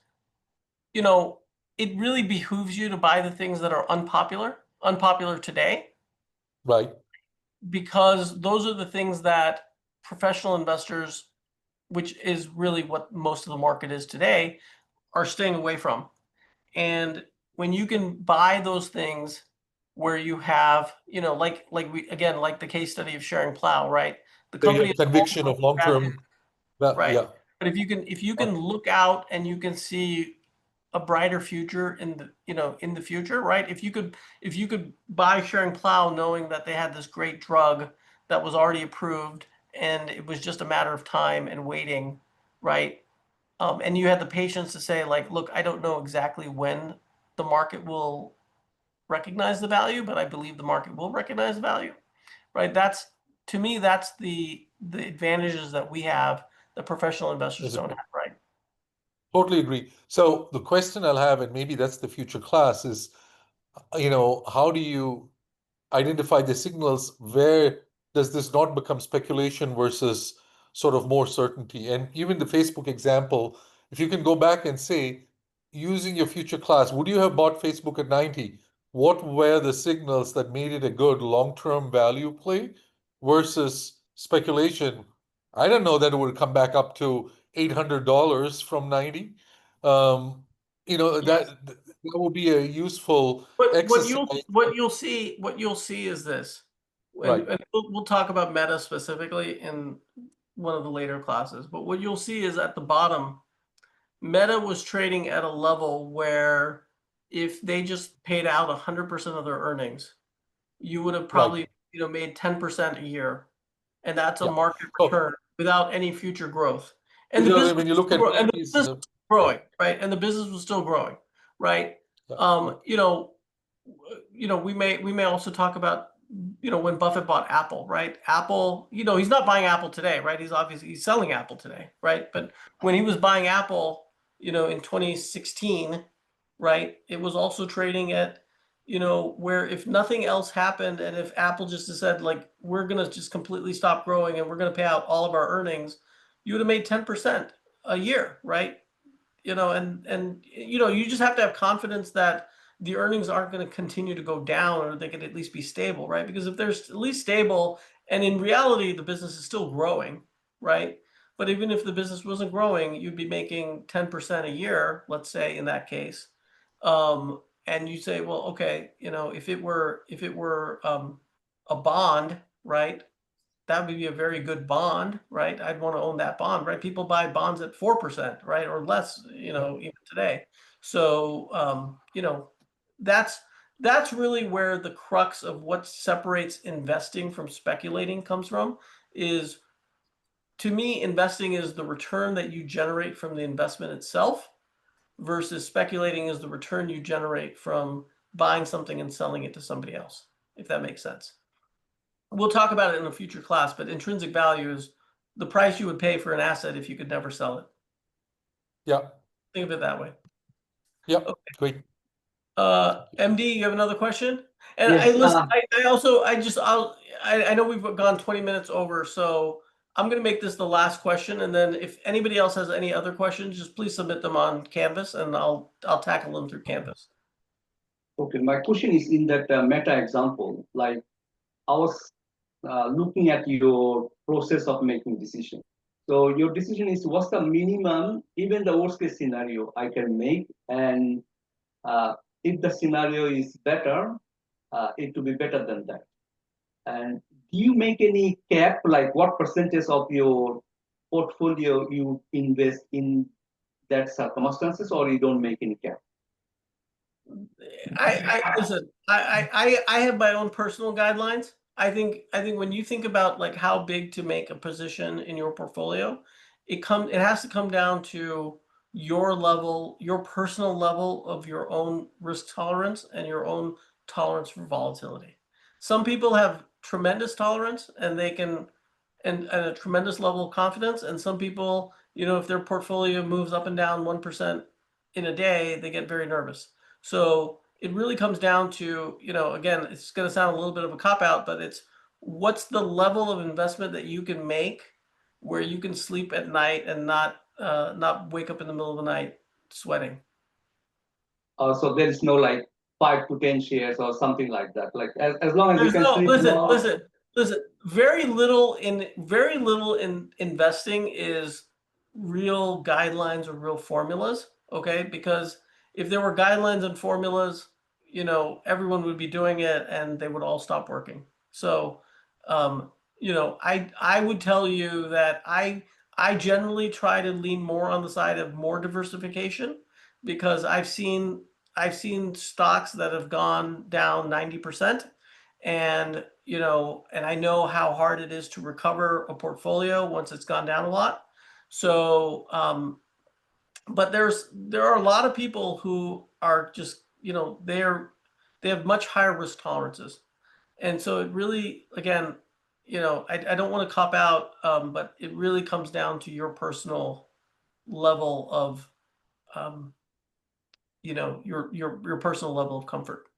you know, it really behooves you to buy the things that are unpopular today, Right. because those are the things that professional investors, which is really what most of the market is today, are staying away from. And when you can buy those things where you have, you know, like the case study of Sharing Plow, right? The company is conviction of long-term, right. Yeah. But if you can look out and you can see a brighter future in the future, right? If you could buy Sharing Plow knowing that they had this great drug that was already approved and it was just a matter of time and waiting, right? And you had the patience to say, like, look, I don't know exactly when the market will recognize the value, but I believe the market will recognize the value, right? To me, that's the advantages that we have that professional investors don't have, right? Totally agree. So the question I'll have, and maybe that's the future class, is, how do you identify the signals? Where does this not become speculation versus sort of more certainty? And even the Facebook example, if you can go back and say, using your future class, would you have bought Facebook at 90? What were the signals that made it a good long-term value play versus speculation? I don't know that it would come back up to $800 from 90. That will be a useful exercise. What you'll see is this. Right. And we'll talk about Meta specifically in one of the later classes. But what you'll see is at the bottom, Meta was trading at a level where if they just paid out 100% of their earnings, you would have probably made 10% a year, and that's a market return without any future growth. And the business, when you look at the business was growing, right? And the business was still growing, right? We may also talk about when Buffett bought Apple, right? Apple, he's not buying Apple today, right? He's selling Apple today, right? But when he was buying Apple, in 2016, right, it was also trading at where if nothing else happened and if Apple just said, like, we're going to just completely stop growing and we're going to pay out all of our earnings, you would have made 10% a year, right? You just have to have confidence that the earnings aren't going to continue to go down, or they could at least be stable, right? Because if they're at least stable, and in reality, the business is still growing, right? But even if the business wasn't growing, you'd be making 10% a year, let's say, in that case. And you say, well, okay, if it were a bond, right? That would be a very good bond, right? I'd want to own that bond, right? People buy bonds at 4%, right, or less, even today. So, that's really where the crux of what separates investing from speculating comes from. Is, to me, investing is the return that you generate from the investment itself, versus speculating is the return you generate from buying something and selling it to somebody else, if that makes sense. We'll talk about it in a future class, but intrinsic value is the price you would pay for an asset if you could never sell it. Yeah. Think of it that way. Yeah. Okay. Great. MD, you have another question? And Yes, I know we've gone 20 minutes over, so I'm going to make this the last question, and then if anybody else has any other questions, just please submit them on Canvas, and I'll tackle them through Canvas. Okay, my question is in that Meta example. Like, I was looking at your process of making decision. So your decision is, what's the minimum, even the worst case scenario I can make, and if the scenario is better, it will be better than that. And do you make any cap, like what percentage of your portfolio you invest in that circumstances, or you don't make any cap? Listen, I have my own personal guidelines. I think when you think about, like, how big to make a position in your portfolio, it has to come down to your level, your personal level of your own risk tolerance and your own tolerance for volatility. Some people have tremendous tolerance and they can, and a tremendous level of confidence. And some people, you know, if their portfolio moves up and down 1% in a day, they get very nervous. So it really comes down to, you know, again, it's going to sound a little bit of a cop out, but it's what's the level of investment that you can make where you can sleep at night and not wake up in the middle of the night sweating. So there is no like 5 to 10 shares or something like that. Like as long as you There's can no, sleep listen. Very little in investing is real guidelines or real formulas. Okay, because if there were guidelines and formulas, you know, everyone would be doing it and they would all stop working. So, you know, I would tell you that I generally try to lean more on the side of more diversification because I've seen stocks that have gone down 90%, and you know, and I know how hard it is to recover a portfolio once it's gone down a lot. So, but there are a lot of people who are just, you know, they have much higher risk tolerances, and so it really, again, you know, I don't want to cop out, but it really comes down to your personal level of you know, your personal level of comfort,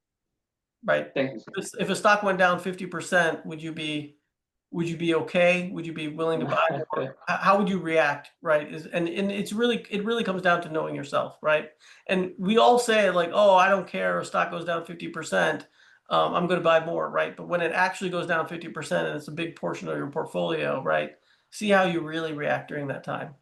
right? Thank you. If a stock went down 50%, would you be okay? Would you be willing to buy more? How would you react, right? And it really comes down to knowing yourself, right? And we all say like, oh, I don't care if stock goes down 50%, I'm going to buy more, right? But when it actually goes down 50% and it's a big portion of your portfolio, right? See how you really react during that time.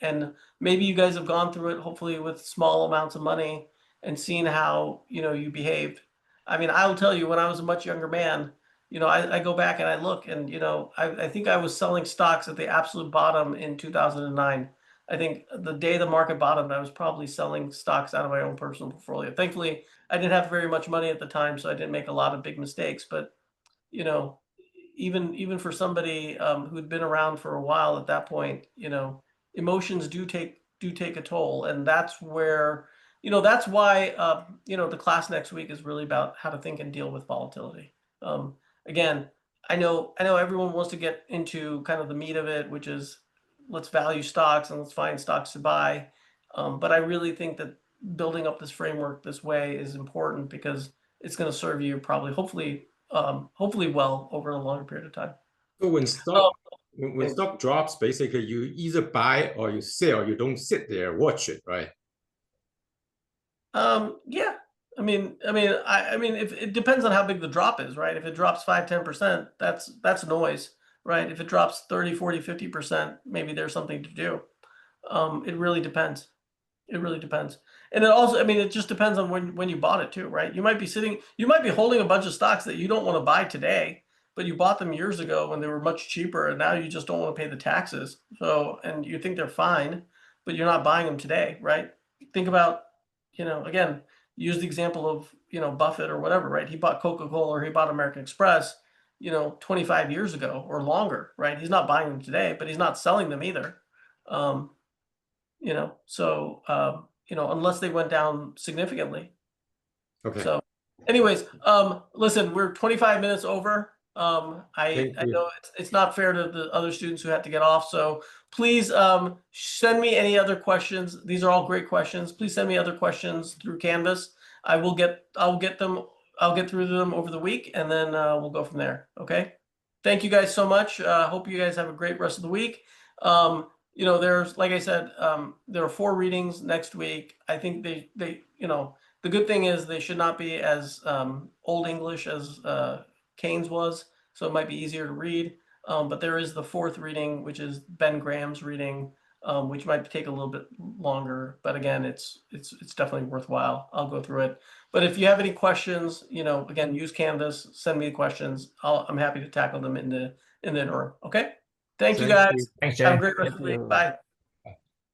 And maybe you guys have gone through it, hopefully with small amounts of money, and seen how, you know, you behaved. I mean, I will tell you, when I was a much younger man, you know, I go back and I look, and you know, I think I was selling stocks at the absolute bottom in 2009. I think the day the market bottomed, I was probably selling stocks out of my own personal portfolio. Thankfully, I didn't have very much money at the time, so I didn't make a lot of big mistakes. But you know, even for somebody who'd been around for a while at that point, you know, emotions do take a toll, and that's where, you know, that's why you know, the class next week is really about how to think and deal with volatility. Again, I know everyone wants to get into kind of the meat of it, which is let's value stocks and let's find stocks to buy. But I really think that building up this framework this way is important because it's going to serve you probably, hopefully well over a longer period of time. So when stock drops, basically you either buy or you sell. You don't sit there watch it, right? Yeah. I mean, if it depends on how big the drop is, right? If it drops 5-10%, that's noise, right? If it drops 30, 40, 50%, maybe there's something to do. It really depends. It really depends. And it also, I mean, it just depends on when you bought it too, right? You might be holding a bunch of stocks that you don't want to buy today, but you bought them years ago when they were much cheaper, and now you just don't want to pay the taxes. So, and you think they're fine, but you're not buying them today, right? Think about, you know, again, use the example of, you know, Buffett or whatever, right? He bought Coca-Cola or he bought American Express, you know, 25 years ago or longer, right? He's not buying them today, but he's not selling them either. You know, so you know, unless they went down significantly. Okay. So anyways, listen, we're 25 minutes over. I know it's not fair to the other students who have to get off. So please send me any other questions. These are all great questions. Please send me other questions through Canvas. I'll get through them over the week, and then we'll go from there. Okay. Thank you guys so much. Hope you guys have a great rest of the week. You know, there's, like I said, there are 4 readings next week. I think they, you know, the good thing is they should not be as Old English as Keynes was, so it might be easier to read. But there is the 4th reading, which is Ben Graham's reading, which might take a little bit longer. But again, it's definitely worthwhile. I'll go through it. But if you have any questions, you know, again, use Canvas. Send me the questions. I'm happy to tackle them in the interim. Okay. Thank you guys. Thanks, Jay. Have a great rest of the week. Bye.